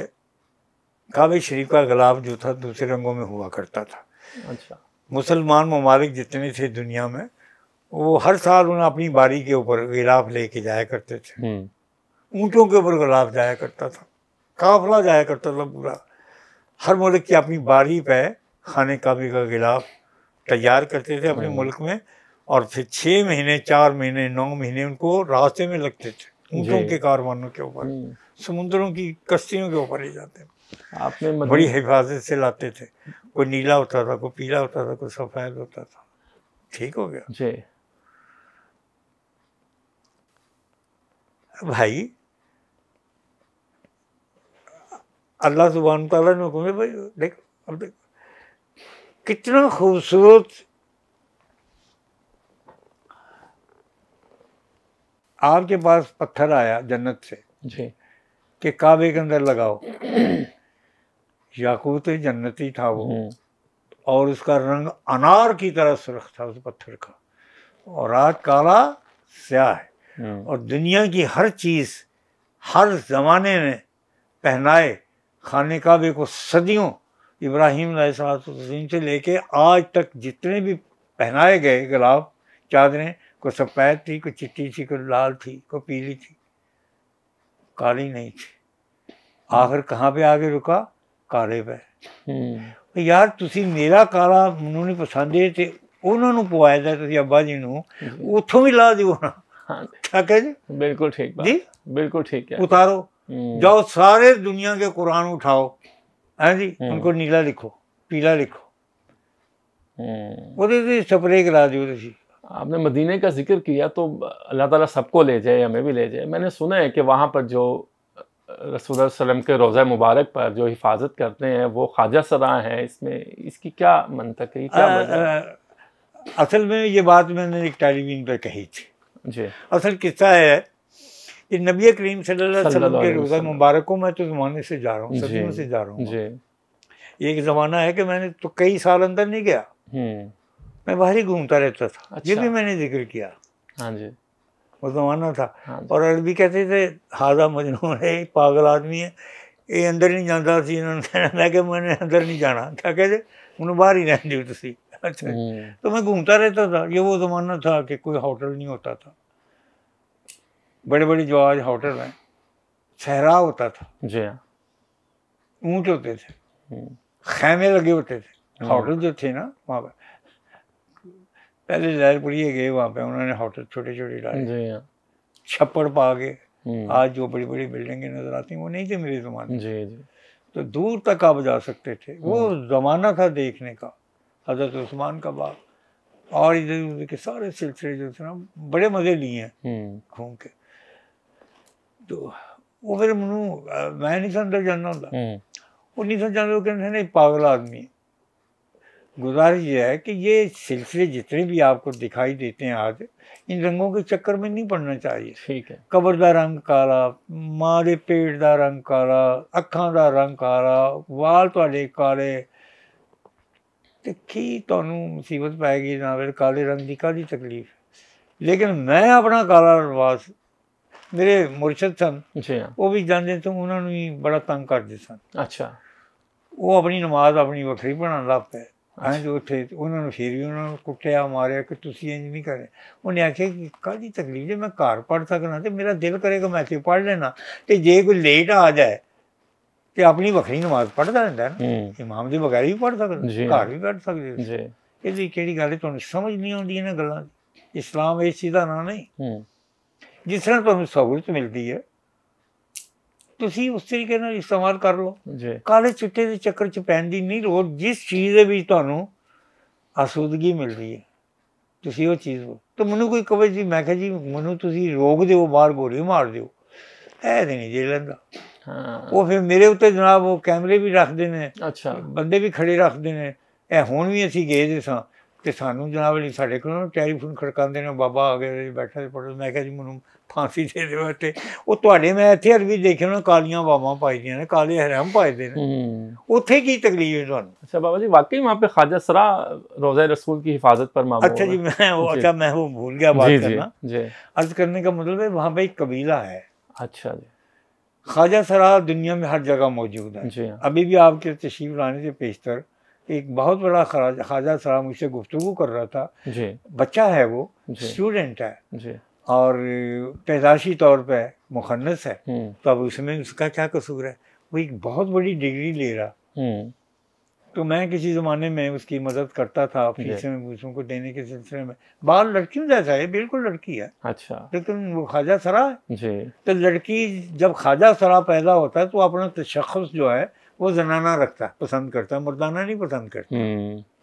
काबे शरीफ का गिलाफ जो था दूसरे रंगों में हुआ करता था। अच्छा। मुसलमान ममालिक जितने थे दुनिया में, वो हर साल उन्हें अपनी बारी के ऊपर गिलाफ लेके जाया करते थे। ऊँटों के ऊपर गिलाफ जाया करता था, काफिला जाया करता था पूरा। हर मुल्क की अपनी बारी पे खाने काबे का गिलाफ तैयार करते थे अपने मुल्क में, और फिर 6 महीने, 4 महीने, 9 महीने उनको रास्ते में लगते थे। ऊँटों के कारवानों के ऊपर, समुद्रों की कश्तियों के ऊपर ले जाते। आपने बड़ी हिफाजत से लाते थे। कोई नीला होता था, कोई पीला होता था, कोई सफ़ेद होता था। ठीक हो गया जी भाई। अल्लाह सुब्हान तआला ने हुक्म है भाई, देखो अब देखो कितना खूबसूरत आपके पास पत्थर आया जन्नत से जी कि काबे के अंदर लगाओ। याकूत जन्नती था वो, और उसका रंग अनार की तरह सुर्ख था उस पत्थर का, और आज काला स्याह है। और दुनिया की हर चीज़ हर ज़माने में पहनाए खाने काबे को सदियों, इब्राहीम अलैहिस्सलाम से लेके आज तक जितने भी पहनाए गए गुलाब चादरें, कोई सफ़ेद थी, कोई चिट्टी थी, कोई लाल थी, कोई पीली थी, काली नहीं थी। आखिर कहाँ पे आगे रुका? काले पे। यार तुसी मेरा काला ਮੈਨੂੰ नहीं पसंद है ਤੇ ਉਹਨਾਂ ਨੂੰ ਪਵਾਇਆ ਤੁਸੀਂ ਅੱਬਾ ਜੀ ਨੂੰ, ਉੱਥੋਂ ਵੀ ਲਾ ਦਿਓ ਨਾ। हाँ ठीक है जी, बिल्कुल ठीक बात जी, बिल्कुल ठीक है। उतारो, जाओ सारे दुनिया के कुरान उठाओ, है जी, उनको नीला लिखो, पीला लिखो, वो स्प्रे करा दियो तुसी। आपने मदीने का जिक्र किया तो अल्लाह ताला सबको ले जाए, हमें भी ले जाए। मैंने सुना है कि वहाँ पर जो रसूल सल्लम के रोज़ा मुबारक पर जो हिफाजत करते हैं वो ख्वाजा सरा है, इसमें इसकी क्या मंतक है, क्या वजह? असल में ये बात मैंने एक टेलीविजन पर कही थी जी। असल किस्सा है कि नबी करीम सल्लल्लाहु अलैहि वसल्लम के रोज़ा मुबारक को मैं तो ज़माने से जा रहा हूँ, सदियों से जा रहा हूँ। एक ज़माना है कि मैंने तो कई साल अंदर नहीं गया, मैं बाहर ही घूमता रहता था। अच्छा। ये भी मैंने जिक्र किया। हाँ जी, वो ज़माना था। हाँ, और अरबी कहते थे हाजा मजनून है, पागल आदमी है, ये अंदर नहीं जाता सी। मैं क्या मैंने अंदर नहीं जाना, क्या कहते उन्हें बाहर ही रहने दो तुसी। अच्छा, तो मैं घूमता रहता था। ये वो ज़माना था कि कोई होटल नहीं होता था, बड़े बड़े जो आज होटल हैं, सहरा होता था जी, ऊँट होते थे, खैमे लगे होते थे। होटल जो थे ना वहाँ पर, पहले लहरपुरी गए वहाँ पे, उन्होंने होटल छोटे छोटे डाले, छप्पड़ पा के। आज जो बड़ी बड़ी बिल्डिंगें नजर आती हैं वो नहीं थे मेरे ज़माने में। तो दूर तक आप जा सकते थे, वो ज़माना था देखने का। हज़रत उस्मान का बाग और इधर उधर के सारे सिलसिले जो थे ना, बड़े मज़े लिए हैं घूम के। तो वो फिर मैं नहीं समझ जाना होता, वो नहीं समझ जाना, वो कहते नहीं पागल आदमी। गुजारिश ये है कि ये सिलसिले जितने भी आपको दिखाई देते हैं आज, इन रंगों के चक्कर में नहीं पड़ना चाहिए। ठीक है। कबर दा रंग काला, मां दे पेट दा रंग काला, अखां दा रंग काला, वाल तुहाडे काले, ते की तुहानू मुसीबत पैगी ना फिर काले रंग की काहदी तकलीफ। लेकिन मैं अपना काला रवाज, मेरे मुर्शद सन वो भी जाते तो उन्होंने भी बड़ा तंग करते सन। अच्छा। वो अपनी नमाज अपनी वखरी बनाने लग पे। हैं जो थे उन्होंने फिर भी उन्होंने कुटिया मारिया कि तुसी इंज नहीं करे। उन्हें आख्या कि काहदी तकलीफ जे मैं घर पढ़ सकना, तो मेरा दिल करेगा मैं इत्थे पढ़ लेना, तो जे कोई लेट आ जाए तो अपनी वखरी नमाज पढ़ता रहता है ना, इमाम के बगैर भी पढ़ सकते, घर भी पढ़ सकते। ये केड़ी गल तुहानू समझ नहीं आउंदी इन्हां गल्लां दी। इस्लाम इस चीज़ का नाम नहीं। जिस तरह तुहानू सहूलत मिलती है तुसी उस तरीके नाल इस्तेमाल कर लो। काले चिट्टे के चक्कर च पैण दी नहीं लोड़। जिस चीज़ दे विच तुहानू आसूदगी मिल रही है तुसी वो चीज़ हो। तो मैनू कोई कहे जी, मैं कहा जी मैनू तुसी रोक दिओ, बाहर गोली मार दिओ, ऐ ते नहीं जे लैंदा। वो फिर मेरे उत्ते जनाब वो कैमरे भी रखते हैं। अच्छा। बंदे भी खड़े रखते हैं। ए हुण भी असीं गए दे सां ते सानू जनाब जी साडे कोलों टैलीफोन खड़काते हैं, बाबा आ गए बैठा पढ़ो। मैं कहा जी मैनू फांसी दे दो इत्थे। वो तुहाडे मैं इत्थे अरबी देखे ना कालियां बावां पाई दियां ने, काले हरम पाए दे ने, उत्थे की तकलीफ है तुहानू? अच्छा बाबा जी, वाकई वहाँ पे ख्वाजा सरा रोज़ा रसूल की हिफाजत पर मामूर। अच्छा जी, मैं वो भूल गया बात करना। अर्ज करने का मतलब है वहाँ पे एक कबीला है। अच्छा जी। ख्वाजा सरा दुनिया में हर जगह मौजूद है। अभी भी आपके तशरीफ लाने से पेशतर एक बहुत बड़ा ख्वाजा सरा मुझसे गुफ्तगू कर रहा था। बच्चा है, वो स्टूडेंट है और पैदाशी तौर पे मुखन्नस है, तो अब उसमें उसका क्या कसूर है? वो एक बहुत बड़ी डिग्री ले रहा। तो मैं किसी ज़माने में उसकी मदद करता था, फीसें उसको को देने के सिलसिले में। बाल लड़कियों जैसा है, बिल्कुल लड़की है। अच्छा। लेकिन वो ख्वाजा सरा है। तो लड़की जब ख्वाजा सरा पैदा होता है तो अपना तशख़्ख़ुस जो है वो जनाना रखता है, पसंद करता है, मर्दाना नहीं पसंद करता।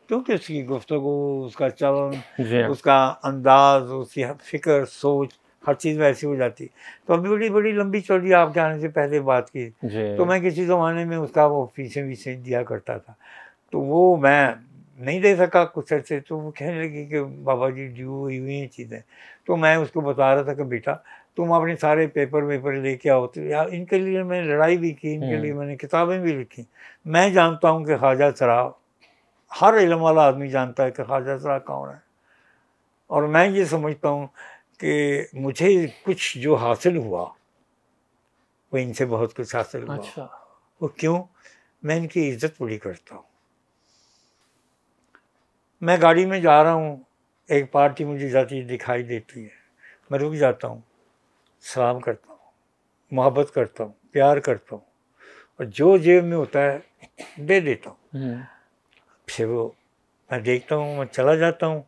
क्योंकि उसकी गुफ्तगू, उसका चलन, उसका अंदाज, उसकी फिक्र, सोच, हर चीज़ वैसी हो जाती। तो अभी बड़ी बड़ी लंबी चौड़ी आपके आने से पहले बात की, तो मैं किसी ज़माने में उसका वो फीसें वीसें दिया करता था। तो वो मैं नहीं दे सका कुछ अर्से, तो वो कहने लगी कि बाबा जी ड्यू हुई हुई हैं चीज़ें। तो मैं उसको बता रहा था कि बेटा तुम अपने सारे पेपर वेपर लेके आओ। तो यार इनके लिए मैंने लड़ाई भी की, इनके लिए मैंने किताबें भी लिखी। मैं जानता हूँ कि ख्वाजा सरा, हर इल्म वाला आदमी जानता है कि ख्वाजा सरा कौन है। और मैं ये समझता हूँ कि मुझे कुछ जो हासिल हुआ वो इनसे बहुत कुछ हासिल हुआ। अच्छा। वो क्यों? मैं इनकी इज्जत बड़ी करता हूँ। मैं गाड़ी में जा रहा हूँ, एक पार्टी मुझे जाती दिखाई देती है, मैं रुक जाता हूँ, सलाम करता हूँ, मोहब्बत करता हूँ, प्यार करता हूँ, और जो जेब में होता है दे देता हूँ। फिर वो मैं देखता हूँ, मैं चला जाता हूँ,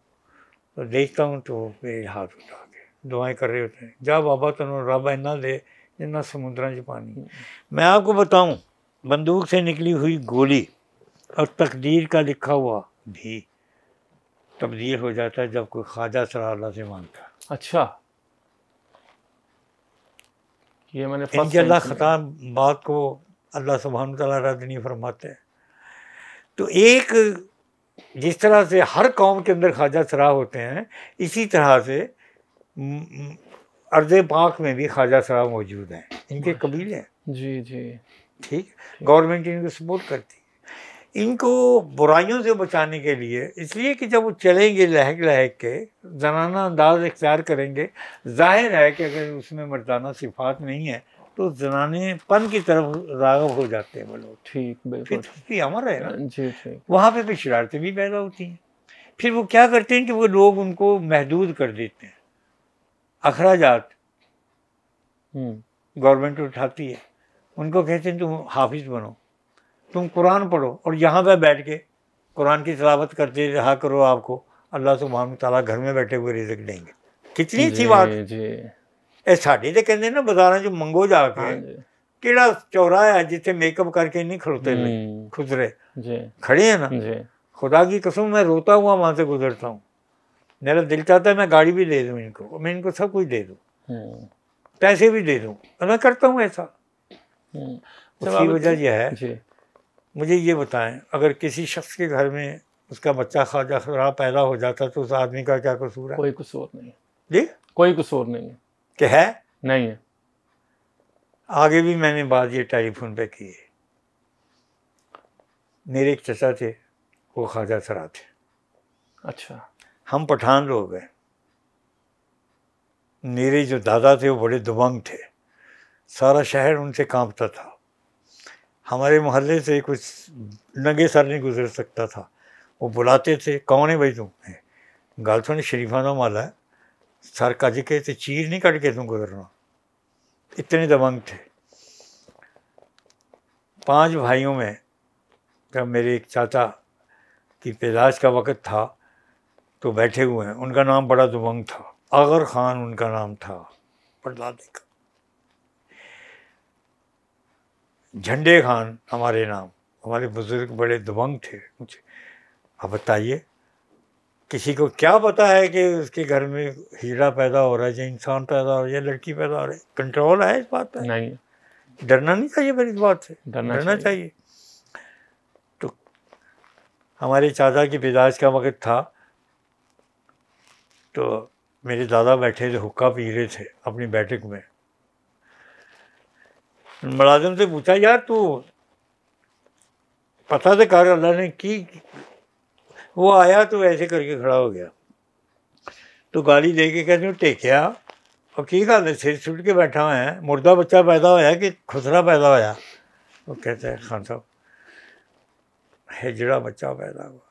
तो देखता हूँ तो मेरे हाथ उठा के दुआएं कर रहे होते हैं, जा बाबा तेनों रब इन्ना दे जिन्ना समुद्र च पानी। मैं आपको बताऊँ, बंदूक से निकली हुई गोली और तकदीर का लिखा हुआ भी तब्दील हो जाता है जब कोई ख्वाजा सरा अल्लाह से मांगता है। अच्छा, ये मैंने इनकी अल्लाह ख़ता बात को अल्लाह सुब्हान तआला रद्द नहीं फरमाते। तो एक जिस तरह से हर कौम के अंदर ख्वाजा सरा होते हैं, इसी तरह से अर्ज़ पाक में भी ख्वाजा सरा मौजूद हैं, इनके कबीले हैं। जी जी, ठीक, गवर्नमेंट इनको सपोर्ट करती है इनको बुराइयों से बचाने के लिए, इसलिए कि जब वो चलेंगे लहक लहक के, जनाना अंदाज इख्तियार करेंगे, जाहिर है कि अगर उसमें मर्दाना सिफात नहीं है तो जनानेपन की तरफ राग़ब हो जाते हैं वो लोग। ठीक, बिल्कुल फिर अमर है ना जी, ठीक। वहाँ पे शरारतें भी पैदा होती हैं। फिर वो क्या करते हैं कि वो लोग उनको महदूद कर देते हैं, अखराजात गवर्नमेंट उठाती है, उनको कहते हैं तुम हाफिज बनो, तुम कुरान पढ़ो और यहाँ पे बैठ के कुरान की तिलावत करते रहा करो, आपको अल्लाह सुब्हान तआला घर में बैठे हुए रिज़्क देंगे। कितनी अच्छी बात है। ਇਹ ਸਾਡੇ ਤੇ ਕਹਿੰਦੇ ਨਾ ਬਾਜ਼ਾਰਾਂ 'ਚ ਮੰਗੋ ਜਾ ਕੇ, ਕਿਹੜਾ ਚੌਰਾ है जिथे मेकअप करके नहीं खड़ोते खुदरे खड़े हैं ना। खुदा की कसम मैं रोता हुआ वहाँ से गुजरता हूँ, मेरा दिल चाहता है मैं गाड़ी भी दे दूँ इनको, मैं इनको सब कुछ दे दूँ, पैसे भी दे दूँ, और मैं करता हूँ ऐसा। उसकी वजह यह है, मुझे ये बताएं, अगर किसी शख्स के घर में उसका बच्चा ख्वाजा सरा पैदा हो जाता तो उस आदमी का क्या कसूर है? कोई कसूर नहीं जी, कोई कसूर नहीं है कि है नहीं है। आगे भी मैंने बात ये टेलीफोन पे की है। मेरे एक चचा थे, वो ख्वाजा सरा थे। अच्छा, हम पठान लोग हैं। मेरे जो दादा थे वो बड़े दबंग थे, सारा शहर उनसे कांपता था, हमारे मोहल्ले से कुछ नंगे सर नहीं गुजर सकता था। वो बुलाते थे, कौन है भाई तुम? गल सुन शरीफा माला है, सर कज के तो चीर नहीं कट के तुम गुजरना। इतने दबंग थे। 5 भाइयों में जब मेरे एक चाचा की पैदाश का वक़्त था तो बैठे हुए हैं, उनका नाम बड़ा दबंग था, आगर ख़ान उनका नाम था, परदादे का। झंडे खान हमारे नाम, हमारे बुज़ुर्ग बड़े दबंग थे। मुझे अब बताइए, किसी को क्या पता है कि उसके घर में हीरा पैदा हो रहा है, या इंसान पैदा हो रहा है, या लड़की पैदा हो रही है? कंट्रोल है इस बात पर? नहीं। डरना नहीं चाहिए फिर इस बात से, डरना चाहिए। तो हमारे चाचा की पैदाइश का वक़्त था तो मेरे दादा बैठे थे, हुक्का पी रहे थे अपनी बैठक में। मुलाजिम से पूछा, यार तू पता तो कर अल्लाह ने की। वो आया तो ऐसे करके खड़ा हो गया, तो गाली दे के कहते टेकिया और की गल है, सिर सुट के बैठा हुआ है, मुर्दा बच्चा पैदा होया कि खुसरा पैदा होया? वो कहते हैं खान साहब हिजड़ा बच्चा पैदा हुआ।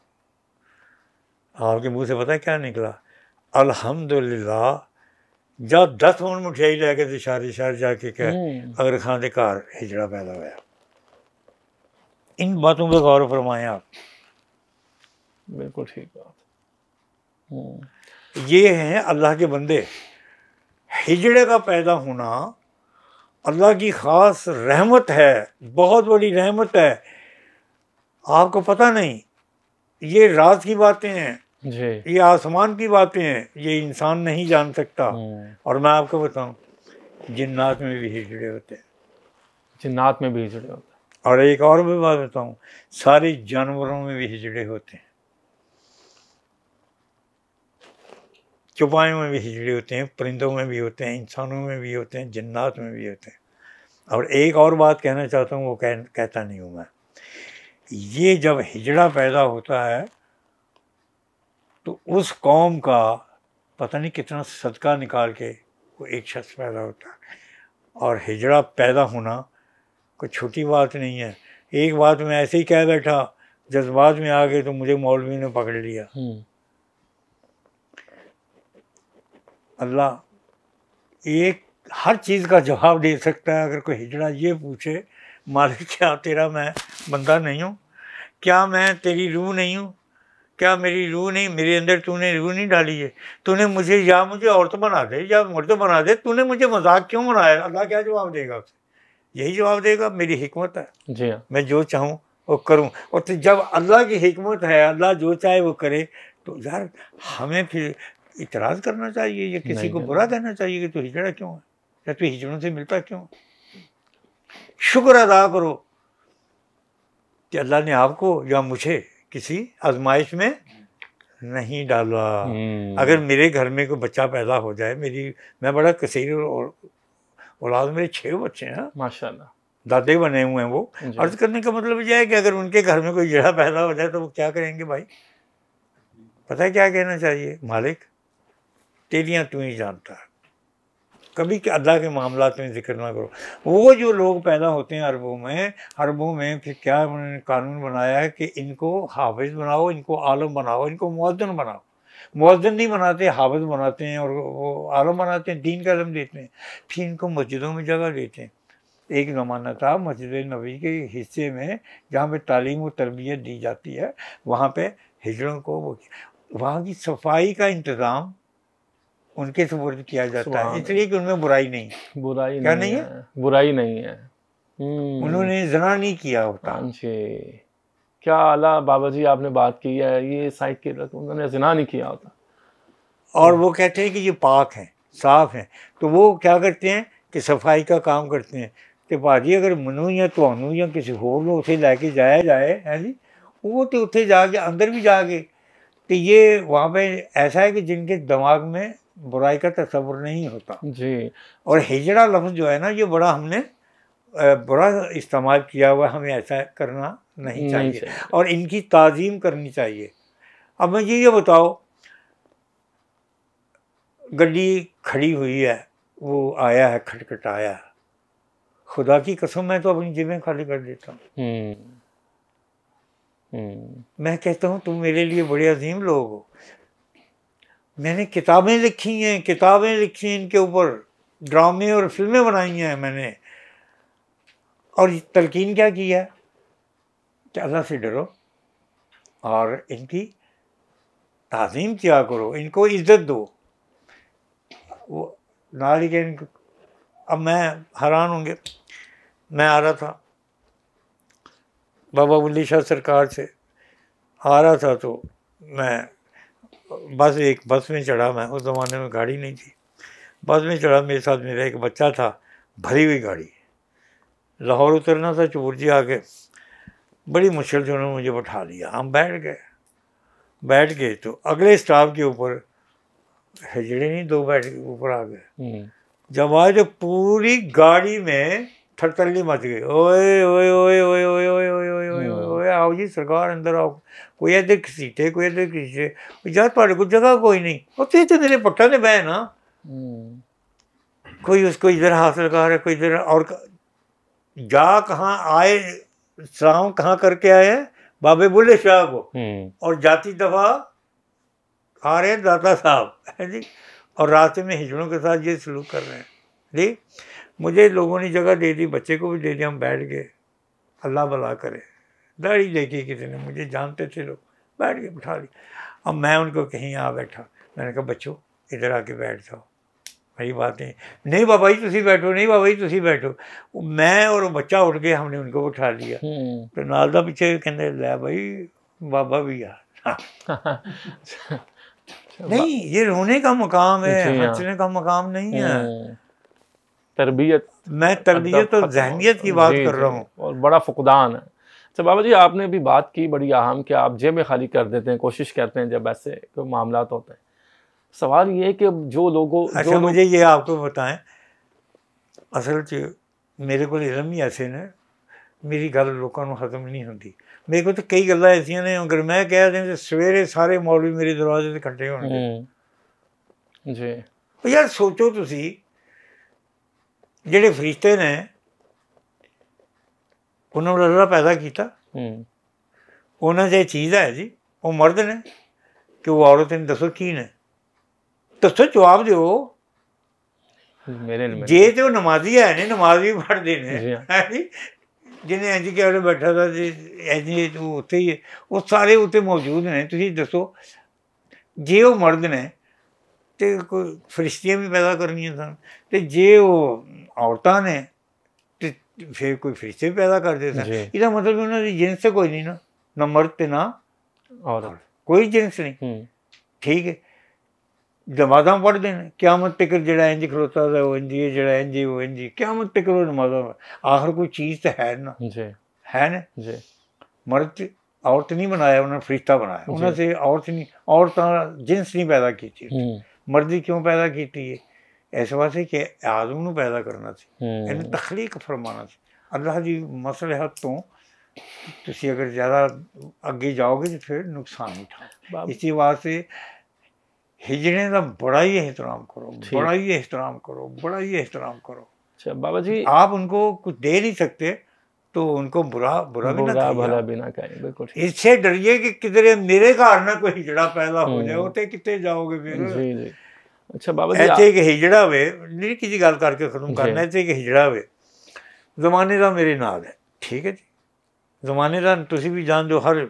आपके मुँह से पता है क्या निकला? अल्हम्दुलिल्लाह। जब 10 मन मिठाई लैके तो सारे शहर जाके कह अगर खान के घर हिजड़ा पैदा होया। इन बातों पर गौर फरमाएं आप। बिल्कुल ठीक बात। ये हैं अल्लाह के बंदे। हिजड़े का पैदा होना अल्लाह की ख़ास रहमत है, बहुत बड़ी रहमत है। आपको पता नहीं, ये राज की बातें हैं, ये आसमान की बातें हैं, ये इंसान नहीं जान सकता। और मैं आपको बताऊं, जिन्नात में भी हिजड़े होते हैं, जिन्नात में भी हिजड़े होते हैं। और एक और भी बात बताऊं, सारे जानवरों में भी हिजड़े होते हैं, चौपायों में भी हिजड़े होते हैं, परिंदों में भी होते हैं, इंसानों में भी होते हैं, जिन्नात में भी होते हैं। और एक और बात कहना चाहता हूँ, वो कहता नहीं हूँ मैं। ये जब हिजड़ा पैदा होता है तो उस कौम का पता नहीं कितना सदका निकाल के वो एक शख्स पैदा होता है। और हिजड़ा पैदा होना कोई छोटी बात नहीं है। एक बात मैं ऐसे ही कह बैठा, जज्बात में आ गए तो मुझे मौलवी ने पकड़ लिया। अल्लाह एक हर चीज़ का जवाब दे सकता है। अगर कोई हिजड़ा ये पूछे, मालिक क्या तेरा मैं बंदा नहीं हूँ, क्या मैं तेरी रूह नहीं हूँ, क्या मेरी रूह नहीं, मेरे अंदर तूने रूह नहीं डाली है, तूने मुझे या मुझे औरत बना दे या मर्द बना दे, तूने मुझे मजाक क्यों बनाया? अल्लाह क्या जवाब देगा उसे? यही जवाब देगा, मेरी हिकमत है जी हाँ। मैं जो चाहूँ वो करूँ। और तो जब अल्लाह की हिकमत है, अल्लाह जो चाहे वो करे, तो यार हमें फिर इतराज़ करना चाहिए या किसी को बुरा कहना चाहिए कि तू हिजड़ा क्यों है या तू हिजड़ों से मिलता क्यों? शुक्र अदा करो कि अल्लाह ने आपको या मुझे किसी आजमाइश में नहीं डाला। अगर मेरे घर में कोई बच्चा पैदा हो जाए, मैं बड़ा कसीर औलाद, मेरे 6 बच्चे हैं माशाल्लाह, दादे बने हुए हैं वो। अर्ज करने का मतलब यह है कि अगर उनके घर में कोई जड़ा पैदा हो जाए तो वो क्या करेंगे भाई? पता है क्या कहना चाहिए? मालिक तेरियां तू ही जानता है। कभी कि अल्लाह के मामलात में जिक्र ना करो। वो जो लोग पैदा होते हैं अरबों में फिर क्या उन्होंने कानून बनाया है कि इनको हाफिज बनाओ, इनको आलम बनाओ, इनको मुअज्जिन बनाओ। मुअज्जिन नहीं बनाते, हाफिज बनाते हैं और वो आलम बनाते हैं, दीन का इल्म देते हैं। फिर इनको मस्जिदों में जगह देते हैं। एक ज़माना था मस्जिद नबी के हिस्से में जहाँ पे तालीम और तरबियत दी जाती है, वहाँ पे हिजड़ों को वहाँ की सफाई का इंतज़ाम उनके सुपुर्द किया जाता है, इसलिए कि उनमें बुराई नहीं क्या नहीं है? बुराई नहीं है। उन्होंने ज़ना नहीं किया होता। क्या आला बाबा जी आपने बात की है, ये साइड के उन्होंने ज़ना नहीं किया होता। और वो कहते हैं कि ये पाक हैं, साफ़ हैं, तो वो क्या करते हैं कि सफाई का काम करते हैं कि भाजी अगर मनु या तुहानू या किसी होर को उसे लैके जाया जाए है जी, वो तो उत्थे जाके अंदर भी जाके तो ये वहाँ पे ऐसा है कि जिनके दिमाग में बुराई का तस्वुर नहीं होता जी। और हिजड़ा लफ्ज़ जो है ना, ये बड़ा हमने बुरा इस्तेमाल किया हुआ, हमें ऐसा करना नहीं चाहिए और इनकी ताज़ीम करनी चाहिए। अब मुझे ये बताओ, गड्डी खड़ी हुई है, वो आया है, खटखटाया, खुदा की कसम मैं तो अपनी जेबें खाली कर देता हूँ। मैं कहता हूँ तुम मेरे लिए बड़े अजीम लोग हो। मैंने किताबें लिखी हैं इनके ऊपर, ड्रामे और फिल्में बनाई हैं मैंने, और तलकीन क्या किया कि अल्लाह से डरो और इनकी ताज़ीम किया करो, इनको इज्जत दो। वो नाली के इनको, अब मैं हैरान होंगे, मैं आ रहा था बाबा बुल्ली शाह सरकार से आ रहा था, तो मैं एक बस में चढ़ा। मैं उस ज़माने में गाड़ी नहीं थी, बस में चढ़ा, मेरे साथ मेरा एक बच्चा था, भरी हुई गाड़ी, लाहौर उतरना था, चूर जी आके बड़ी मुश्किल से उन्होंने मुझे बैठा लिया। हम बैठ गए तो अगले स्टॉप के ऊपर हिजड़े नहीं 2 बैठ के ऊपर आ गए। जब आए तो पूरी गाड़ी में थरथल्ली मच गई, ओए ओए ओए ओए ओए ओए ओए ओए ओए ओए, आओ जी सरकार अंदर आओ, कोई इधर घसीटे, कोई इधर घसीटे, यार तुहाडे कोल जगह कोई नहीं, उत्थे तो मेरे पट्टा ने बह ना, कोई उसको इधर हाथ लगा रहा है, कोई इधर, और जा कहाँ आए, सलाम कहाँ करके आए हैं? बाबे बुल्ले शाह को, और जाती दफा आ रहे हैं दाता साहब है जी, और रास्ते में हिजड़ों के साथ ये सलूक कर रहे हैं जी। मुझे लोगों ने जगह दे दी, बच्चे को भी दे दिया, हम बैठ गए। अल्लाह भला करे, दाढ़ी देखी किसी ने, मुझे जानते थे लोग, बैठ के बिठा ली। अब मैं उनको कहीं आ बैठा, मैंने कहा बच्चों इधर आके बैठ जाओ, वही बात नहीं बाबा जी तुसी बैठो, नहीं बाबा जी तुसी बैठो। मैं और बच्चा उठ गए, हमने उनको बिठा लिया। तो नाल दा पीछे कहते लै भाई बाबा भी आ नहीं, ये रोने का मकाम है, हंसने का मकाम नहीं है। तरबियत, मैं तरबियत और जहनियत की बात कर रहा हूँ, और बड़ा फुकदान है। अच्छा बाबा जी, आपने भी बात की बड़ी अहम कि आप जेबें खाली कर देते हैं, कोशिश करते हैं जब ऐसे कोई मामला होते हैं। सवाल ये है कि जो लोगों अच्छा मुझे ये आपको बताएं, असल च मेरे को इलम ही ऐसे ने, मेरी गल लोगों को खत्म नहीं होती। मेरे को तो कई गल्लां ऐसियां ने, अगर मैं कह दें तो सवेरे सारे मौलवी मेरे दरवाजे से इकट्ठे होंगे जी। यार सोचो तुसी, ਜਿਹੜੇ फरिश्ते ने उन्होंने अल्लाह पैदा किया, उन्होंने जो चीज़ है जी वो मर्द ने कि वो औरत ने, दसो की ने? दसो जवाब दो। मेरे जे तो नमाजी है नहीं, नमाजी पढ़ते हैं जी हाँ। है जी, जिन्हें इंज के बैठा था जी इंज उत्थे ही है, वो सारे उत्ते मौजूद ने। तुसीं दसो जे वो मर्द ने तो कोई फरिश्तियां भी पैदा करनियां सन, ते जे वो औरतां ने ते फिर कोई फरिश्ते भी पैदा करते सन। जी। इसदा मतलब उन्होंने जिनस कोई नहीं ना मर्द ते ना औरत, कोई जिनस नहीं। ठीक है, नमाज़ां पढ़ते हैं क़यामत तक, जड़ा इंज खलोता था वो इंज ही, जड़ा इंज वो इंज ही, क़यामत तक वो नमाज़ां। आखिर कोई चीज़ तो है ना, है ना। मर्द औरत नहीं बनाया, उन्होंने फरिश्ता बनाया। उन्होंने से औरत नहीं, औरत जिनस नहीं पैदा की थी। मर्दी क्यों पैदा की थी? इस वास्ते कि आदम नूं पैदा करना सी, इन्हें तखलीक फरमाना सी। अल्लाह की मसलहत तो तुसीं अगर ज़्यादा अगे जाओगे तो फिर नुकसान ही था। इसी वास्ते हिजड़े का बड़ा ही एहतराम करो, बड़ा ही एहतराम करो, बड़ा ही एहतराम करो। अच्छा बाबा जी, आप उनको कुछ दे नहीं सकते तो उनको बुरा बुरा भी ना कहिए, भला भी ना कहें। बिल्कुल इससे डरिए कि किधरे मेरे घर ना कोई हिजड़ा पैदा हो जाए, उत्ते कितने जाओगे फिर। जी जी। अच्छा बाबा जी, ऐसे एक हिजड़ा वे निक्की जी गल करके खत्म करना, ऐसे एक हिजड़ा वे जमाने का मेरे नाल है। ठीक है जी, जमाने का तुसीं भी जान दो, हर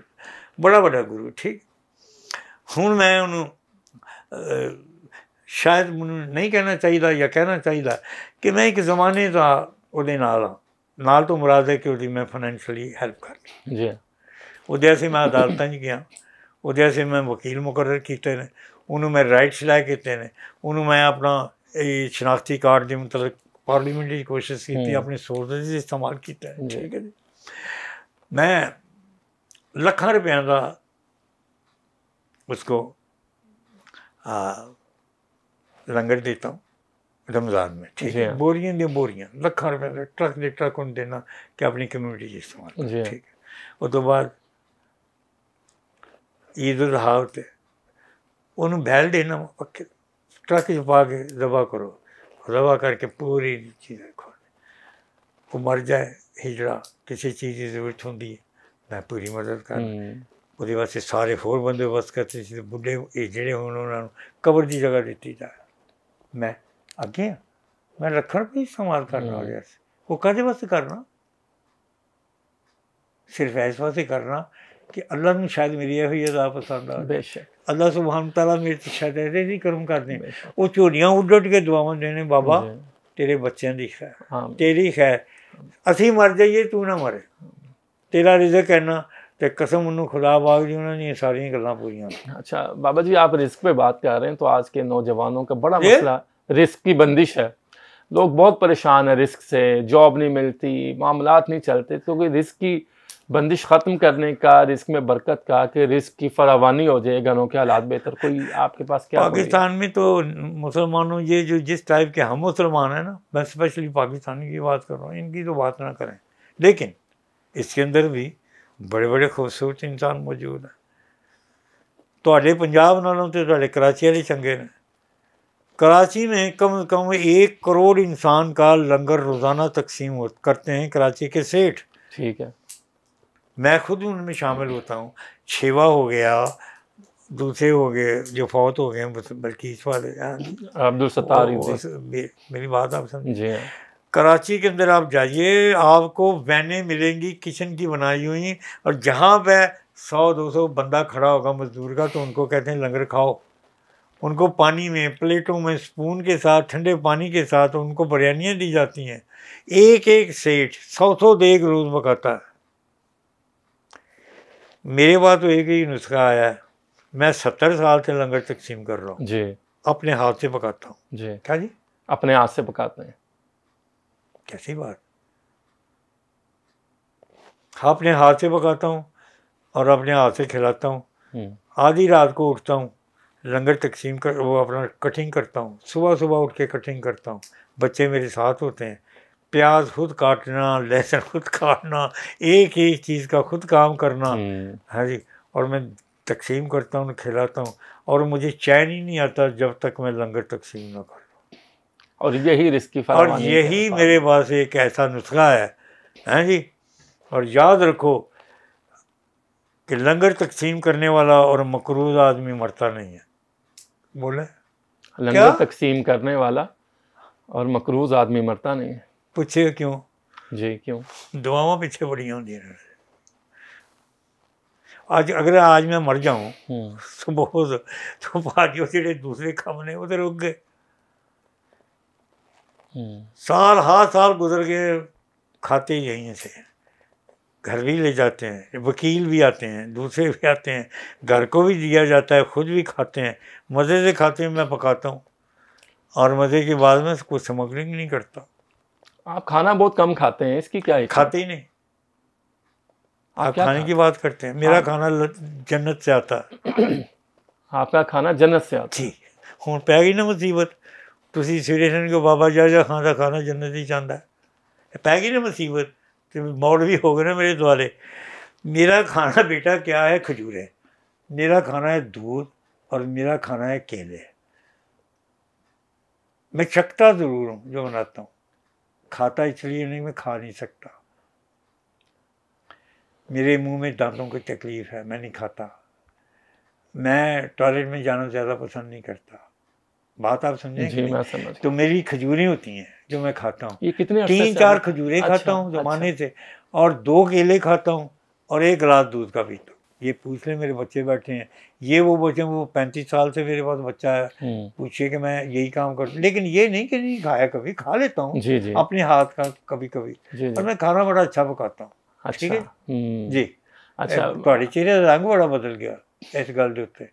बड़ा बड़ा गुरु। ठीक, हुण मैं उन्होंने शायद मैं नहीं कहना चाहिए या कहना चाहिए कि मैं एक ज़माने का उहदे नाल तो मुराद है कि उहदी मैं फाइनैंशियली हेल्प करनी। जी, उहदे आस्ते मैं अदालतां च गया, उहदे आस्ते मैं वकील मुकर्रर कीते ने, उन्होंने मैं राइट्स लै कीते ने, उन्होंने मैं अपना शनाख्ती कार्ड के मतलब पार्लीमेंट की कोशिश की, अपने सोर्सेज इस्तेमाल किया। ठीक है जी, मैं लखां रुपया का उसको लंगर देता हूँ रमज़ान में। ठीक है, बोरियां दी बोरियां, लखां रुपये का ट्रक दे ट्रक उन्हें देना कि अपनी कम्यूनिटी इस्तेमाल करो। ठीक है, उस तो बाद ईद उल अज़हा उत्ते उन्होंने बैल देना पक्के ट्रक च पा के दबा करो, दबा करके पूरी चीज़ रखो। वो मर जाए हिजड़ा, किसी चीज़ की जरूरत होंगी है, मैं पूरी मदद करना। वो वास्ते सारे होर बंदोबस्त करते थे, बुढ़े जेड़े होण उन्होंने कबर की जगह दी जाए। मैं अगे हाँ, मैं रखण भी इस्तेमाल करना हो गया, वो कहदे वास्ते करना, सिर्फ इस वास्ते करना कि अल्लाह नूं शायद मेरी यह अदा पसंद आ। बेशक अल्लाह सुभान तआला मेरे तो शायद ऐसे नहीं कर्म करते, वो झोलियां उड्ड उड्ड के दुआवां देने, बाबा तेरे बच्चों की खैर, तेरी खैर, असीं मर जाइए तू ना मरे, तेरा रिज़्क है ना, तो कसम उन्होंने खुदा बाग जी उन्होंने सारियां गल्लां पूरियां। अच्छा बाबा जी, आप रिस्क पे बात कर रहे हैं, तो आज के नौजवानों का बड़ा मसला रिस्क की बंदिश है। लोग बहुत परेशान है रिस्क से, जॉब नहीं मिलती, मामलात नहीं चलते, तो कोई रिस्क की बंदिश ख़त्म करने का, रिस्क में बरकत का, कि रिस्क की फरावानी हो जाए, घरों के हालात बेहतर, कोई आपके पास क्या? पाकिस्तान में तो मुसलमानों, ये जो जिस टाइप के हम मुसलमान हैं ना, मैं स्पेशली पाकिस्तानी की बात कर रहा हूँ, इनकी तो बात ना करें, लेकिन इसके अंदर भी बड़े बड़े खूबसूरत इंसान मौजूद हैं। तुहाडे पंजाब नालों तो तुहाडे कराची वाले चंगे ने। कराची में कम से कम 1 करोड़ इंसान का लंगर रोज़ाना तकसीम करते हैं कराची के सेठ। ठीक है, मैं खुद उनमें शामिल होता हूँ। शेवा हो गया, दूसरे हो गए जो फौत हो गए, बल्कि इस वाले अब्दुल सत्तार, मेरी बात आप समझे। कराची के अंदर आप जाइए, आपको वैनें मिलेंगी किचन की बनाई हुई, और जहाँ पे 100-200 बंदा खड़ा होगा मजदूर का, तो उनको कहते हैं लंगर खाओ। उनको पानी में, प्लेटों में, स्पून के साथ, ठंडे पानी के साथ उनको बिरयानियाँ दी जाती हैं। एक एक सेठ 100-100 देग रोज़ पकाता है। मेरे पास तो एक ही नुस्खा आया है, मैं 70 साल से लंगर तकसीम कर रहा हूँ जी, अपने हाथ से पकाता हूँ जी। क्या जी? अपने हाथ से पकाते हैं? कैसी बात, अपने हाथ से पकाता हूँ और अपने हाथ से खिलाता हूँ। आधी रात को उठता हूँ, लंगर तकसीम कर, वो अपना कटिंग करता हूँ, सुबह सुबह उठ के कटिंग करता हूँ, बच्चे मेरे साथ होते हैं, प्याज खुद काटना, लहसुन खुद काटना, एक एक चीज़ का खुद काम करना, हाँ जी, और मैं तकसीम करता हूँ, खिलाता हूँ, और मुझे चैन ही नहीं आता जब तक मैं लंगर तकसीम ना कर लूँ। और यही रिस्क की और यही मेरे पास एक ऐसा नुस्खा है, हैं जी। और याद रखो कि लंगर तकसीम करने वाला और मकरूज़ आदमी मरता नहीं है। बोले लंगर तकसीम करने वाला और मकरूज आदमी मरता नहीं है। पूछे क्यों जी, क्यों? दुआवां पीछे बड़ियां होंदियां ने। अगर आज मैं मर जाऊं तो बाकी जेडे दूसरे काम ने वो तो रुक गए। साल हाथ साल गुजर गए, खाते ही यहीं से, घर भी ले जाते हैं, वकील भी आते हैं, दूसरे भी आते हैं, घर को भी दिया जाता है, खुद भी खाते हैं, मज़े से खाते हैं। मैं पकाता हूँ और मज़े के बाद में कुछ स्मगलिंग नहीं करता। आप खाना बहुत कम खाते हैं, इसकी क्या है? खाते ही नहीं। आप खाने की बात करते हैं, मेरा खाना जन्नत से आता है। आपका खाना जन्नत से आता जी। हुण पै गई ना मुसीबत, तुसी सवेरे को बाबा जा खाना खाना जन्नत ही चाहता है, पै गई ना मुसीबत, तो मौड़ भी हो गए ना मेरे द्वारे। मेरा खाना बेटा क्या है? खजूरें। मेरा खाना है दूध और मेरा खाना है केले। मैं चखता ज़रूर हूँ जो बनाता हूँ, खाता इसलिए नहीं, मैं खा नहीं सकता। मेरे मुंह में दांतों की तकलीफ़ है, मैं नहीं खाता। मैं टॉयलेट में जाना ज़्यादा पसंद नहीं करता। बात आप समझें? जी, मैं समझ। तो मेरी खजूरें होती हैं जो मैं खाता हूँ। ये कितने 3-4 खजूरें खाता हूँ ज़माने से, और 2 केले खाता हूँ और 1 गिलास दूध का पीता हूँ। ये पूछ ले, मेरे बच्चे बैठे हैं, ये वो बच्चे, वो 35 साल से मेरे पास बच्चा है, पूछिए कि मैं यही काम करता हूँ। लेकिन ये नहीं कि नहीं खाया, कभी खा लेता हूँ अपने हाथ का कभी कभी, और मैं खाना बड़ा अच्छा पकाता हूँ। ठीक है जी। अच्छा, ਤੁਹਾਡੇ चेहरे का रंग बड़ा बदल गया इस गल के उत्ते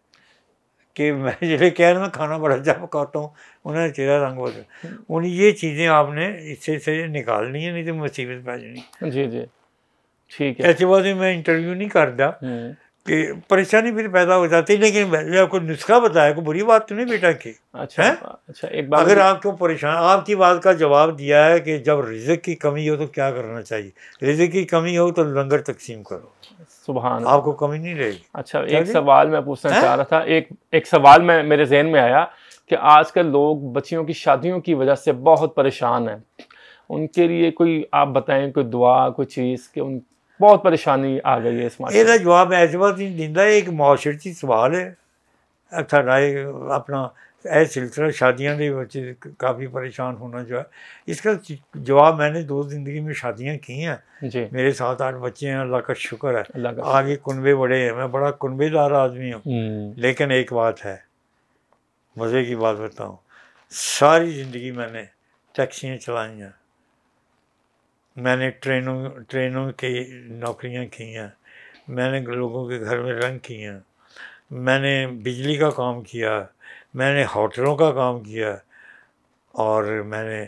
कि मैं जो कह रहा मैं खाना बड़ा अच्छा पकाता हूँ, उन्होंने चेहरा रंग बदल। उन ये चीज़ें आपने इससे से निकालनी है, नहीं तो मुसीबत पै जानी। जी जी, ठीक है। ऐसे बात मैं इंटरव्यू नहीं करता कि परेशानी फिर पैदा हो जाती है, लेकिन मैंने आपको नुस्खा बताया, कोई बुरी बात तो नहीं बेटा की। अच्छा अच्छा, एक बात, अगर आपको परेशान, आपकी बात का जवाब दिया है कि जब रिज़्क की कमी हो तो क्या करना चाहिए। रिज़्क की कमी हो तो लंगर तकसीम करो, सुभान, आपको कमी नहीं रहेगी। अच्छा, एक सवाल मैं पूछना चाह रहा था, एक सवाल मेरे जहन में आया कि आजकल लोग बच्चियों की शादियों की वजह से बहुत परेशान हैं। उनके लिए कोई आप बताएं, कोई दुआ, कोई चीज़ कि उन बहुत परेशानी आ गई है इस मामले में। ਇਹਦਾ जवाब मैं ऐसे बात नहीं दिंदा, एक मुआशरती सवाल है। साडा अपना यह सिलसिला शादियों के बच्चे काफ़ी परेशान होना जो है, इसका जवाब मैंने 2 ज़िंदगी में शादियाँ की हैं। मेरे 7-8 बच्चे हैं, अल्लाह का शुक्र है। आगे कुनबे बड़े हैं, मैं बड़ा कुनबेदार आदमी हूँ। लेकिन एक बात है, मज़े की बात बताऊँ, सारी ज़िंदगी मैंने टैक्सियाँ चलाई हैं, मैंने ट्रेनों की नौकरियां की हैं, मैंने लोगों के घर में रंग किए हैं, मैंने बिजली का काम किया, मैंने होटलों का काम किया, और मैंने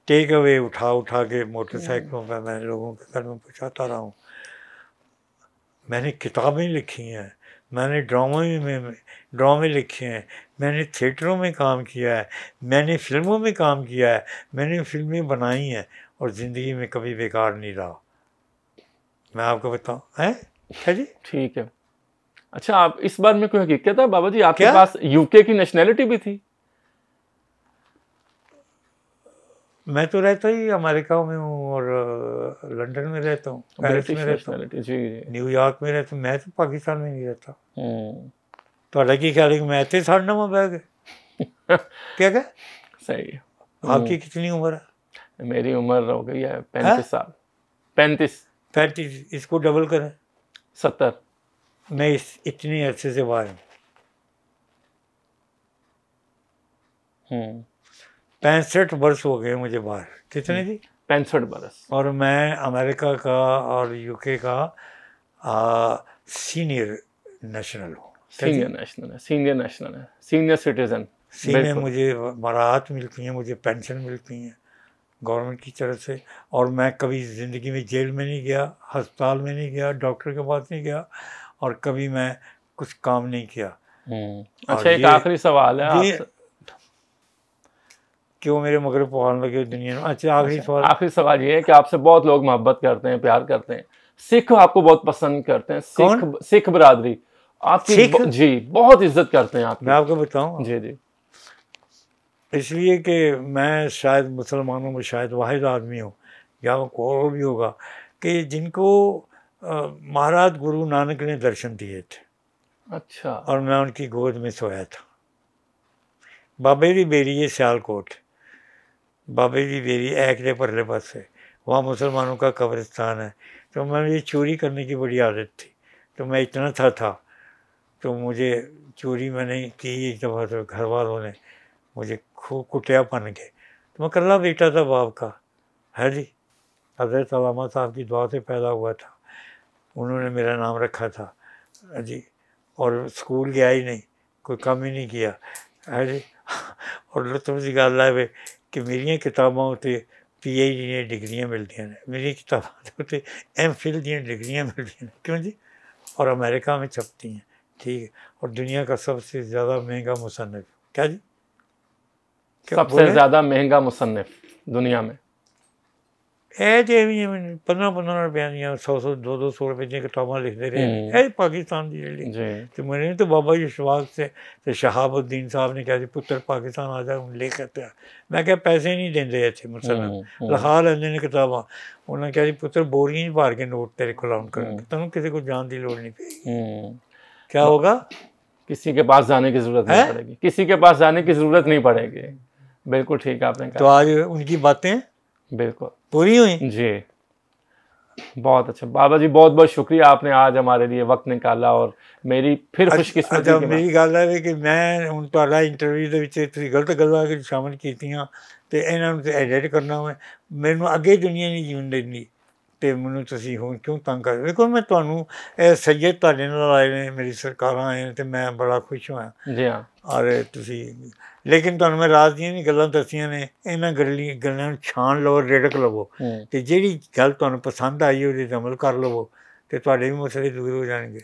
टेक अवे उठा के मोटरसाइकिलों पर मैं लोगों के घर में पहुँचाता रहा हूँ। मैंने किताबें लिखी हैं, मैंने ड्रामे लिखे हैं, मैंने थिएटरों में काम किया है, मैंने फिल्मों में काम किया है, मैंने फिल्में बनाई हैं, और ज़िंदगी में कभी बेकार नहीं रहा। मैं आपको बताऊँ हैं क्या जी? ठीक है। अच्छा, आप इस बार में कोई हकीकत है बाबा जी, आपके पास यूके की नेशनैलिटी भी थी? मैं तो रहता ही अमेरिका में हूँ, और लंदन में रहता हूँ, पेरिस में रहता हूँ, न्यूयॉर्क में रहता हूँ। मैं तो पाकिस्तान में नहीं रहता। तो की ख्याल है कि मैं इतने साढ़ नवा बह गए क्या? सही है। आपकी कितनी उम्र है? मेरी उम्र हो गई है 35 साल। 35। इसको डबल करें, 70। मैं इतने अरसे से बाहर हूँ। 65 वर्ष हो गए मुझे बाहर। कितने जी? 65 वर्ष। और मैं अमेरिका का और यूके का सीनियर नेशनल हूँ। Senior citizen. मुझे मराहत मिलती हैं, मुझे पेंशन मिलती हैं गवर्नमेंट की तरफ से, और मैं कभी ज़िंदगी में जेल में नहीं गया, अस्पताल में नहीं गया, डॉक्टर के पास नहीं गया, और कभी मैं कुछ काम नहीं किया। अच्छा, एक आखिरी सवाल है आपसे। क्यों मेरे मगर पहाड़ लगे दुनिया में? अच्छा, आखिरी सवाल ये है कि आपसे बहुत लोग मोहब्बत करते हैं, प्यार करते हैं, सिख आपको बहुत पसंद करते हैं, सिख बरादरी आपकी जी बहुत इज्जत करते हैं आपकी। मैं आपको बताऊं, जी जी, इसलिए कि मैं शायद मुसलमानों में शायद वाहिद आदमी हूँ, या को भी होगा, कि जिनको महाराज गुरु नानक ने दर्शन दिए थे। अच्छा। और मैं उनकी गोद में सोया था। बाबे दी बेरी है सियालकोट, बाबे दी बेरी ऐक के परले पास है, वहाँ मुसलमानों का कब्रिस्तान है। तो मुझे चोरी करने की बड़ी आदत थी, तो मैं इतना था तो मुझे चोरी मैंने की एक दफ़ा, तो घर वालों ने मुझे खूब कुटिया बन के। तो मैं कल्ला बेटा था बाप का, है जी, हज़रत अल्लामा साहब की दुआ से पैदा हुआ था, उन्होंने मेरा नाम रखा था जी, और स्कूल गया ही नहीं, कोई काम ही नहीं किया, है जी। और लुत्फ की गल है कि मेरिया किताबों उत्ते PhD दी डिग्रियां मिलदियां ने, मेरी किताबों के उत्ते MPhil दी डिग्रियां मिलदियां ने, क्यों जी, और अमेरिका में छपती हैं, ठीक है, और दुनिया का सबसे ज़्यादा महंगा मुसन्निफ, क्या जी, सबसे ज़्यादा महंगा मुसन्निफ दुनिया में? ਇਹ ਜੇ ਵੀ 15-15 ਰੁਪਏ ਦੀਆਂ 100-100 200 ਰੁਪਏ ਦੀਆਂ ਕਿਤਾਬਾਂ ਲਿਖਦੇ ਰਹੇ, ਇਹ ਪਾਕਿਸਤਾਨ ਦੀ ਜਿਹੜੀ ਤੇ ਮੈਨੂੰ ਤਾਂ ਬਾਬਾ ਜੀ ਇਸ਼ਫਾਕ ਤੇ ਸ਼ਹਾਬੁद्दीन ਸਾਹਿਬ ਨੇ ਕਿਹਾ ਸੀ ਪੁੱਤਰ ਪਾਕਿਸਤਾਨ ਆ ਜਾ, ਹੁਣ ਲਿਖ ਕੇ। ਮੈਂ ਕਿਹਾ ਪੈਸੇ ਨਹੀਂ ਦਿੰਦੇ ਇੱਥੇ ਮੁਸਲਮਾਨ, ਲਿਖਾ ਲੈਂਦੇ ਨੇ ਕਿਤਾਬਾਂ। ਉਹਨਾਂ ਕਿਹਾ ਜੀ ਪੁੱਤਰ ਬੋਰੀਆਂ 'ਚ ਭਰ ਕੇ ਨੋਟ ਤੇਰੇ ਕੋਲ ਆਉਣ ਕਰਨਗੇ, ਤੁਹਾਨੂੰ ਕਿਸੇ ਕੋਲ ਜਾਣ ਦੀ ਲੋੜ ਨਹੀਂ ਪਏਗੀ। क्या होगा, किसी के पास जाने की जरूरत नहीं पड़ेगी, किसी के पास जाने की जरूरत नहीं पड़ेगी। बिल्कुल ठीक आपने कहा। तो आज उनकी बातें बिल्कुल पूरी हुई जी। बहुत अच्छा बाबा जी, बहुत बहुत शुक्रिया, आपने आज हमारे लिए वक्त निकाला और मेरी फिर खुशकिस्मती अच्छा मेरी गल है कि मैं हूँ तुहाडा इंटरव्यू दे विच तुसीं गलत गल्लां शामिल कीतियां ते इन्हां नूं एडिट करना मैं मैनूं अगे दुनिया नहीं जीवन देंदी ਤੇ ਮੈਨੂੰ ਤੁਸੀਂ ਹੁਣ ਕਿਉਂ ਤੰਗ ਕਰ। ਵੇਖੋ ਮੈਂ ਤੁਹਾਨੂੰ ਇਹ ਸੈਯਦ ਤੁਹਾਡੇ ਨਾਲ ਆਏ ਨੇ, ਮੇਰੀ ਸਰਕਾਰਾਂ ਆਏ ਨੇ ਤੇ ਮੈਂ ਬੜਾ ਖੁਸ਼ ਹੋਇਆ ਜੀ ਹਾਂ। ਔਰ ਤੁਸੀਂ ਲੇਕਿਨ ਤੁਹਾਨੂੰ ਮੈਂ ਰਾਜ ਦੀਆਂ ਵੀ ਗੱਲਾਂ ਦੱਸੀਆਂ ਨੇ, ਇਹਨਾਂ ਗੱਲਾਂ ਨੂੰ ਛਾਣ ਲਵੋ, ਰਿੜਕ ਲਵੋ ਤੇ ਜਿਹੜੀ ਗੱਲ ਤੁਹਾਨੂੰ ਪਸੰਦ ਆਈ ਉਹਦੇ 'ਤੇ ਅਮਲ ਕਰ ਲਵੋ ਤੇ ਤੁਹਾਡੇ ਵੀ ਮਸਲੇ ਦੂਰ ਹੋ ਜਾਣਗੇ।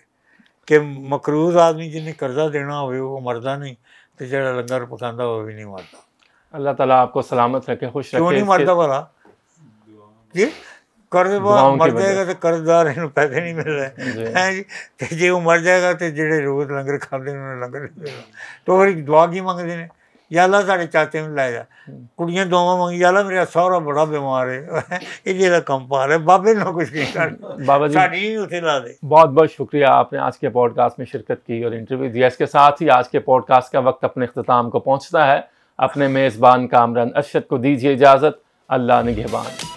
ਕਿ ਮਕਰੂਜ਼ ਆਦਮੀ ਜਿਹਨੇ ਕਰਜ਼ਾ ਦੇਣਾ ਹੋਵੇ ਉਹ ਮਰਦਾ ਨਹੀਂ ਤੇ ਜਿਹੜਾ ਲੰਗਰ ਪਕਾਉਂਦਾ ਉਹ ਵੀ ਨਹੀਂ ਮਰਦਾ। अल्लाह ताला आपको सलामत रखे, खुश रखे। क्यों नहीं मरता भला जी? कर्ज मर जाएगा तो कर्जदार इन्हों पैसे नहीं मिल रहे हैं जी, तो जे वो मर जाएगा तो जेडे रोज़ लंगर खाते उन्होंने लंगर नहीं मिलना। तो फिर दुआ की मंगते हैं, या अल्लाह साढ़े चाचे में लै जा, कुड़ियाँ दुआवां मंगी, या अल्लाह मेरा सहुरा बड़ा बीमार है, ये कम पा रहा है, बाबे ना कुछ नहीं कर बाबा जी साड़ी ही उसे ला दे। बहुत बहुत शुक्रिया, आपने आज के पॉडकास्ट में शिरकत की और इंटरव्यू दिया। इसके साथ ही आज के पॉडकास्ट का वक्त अपने इख्तिताम को पहुँचता है। अपने मेज़बान कामरान अरशद को दीजिए इजाज़त। अल्लाह निगहबान।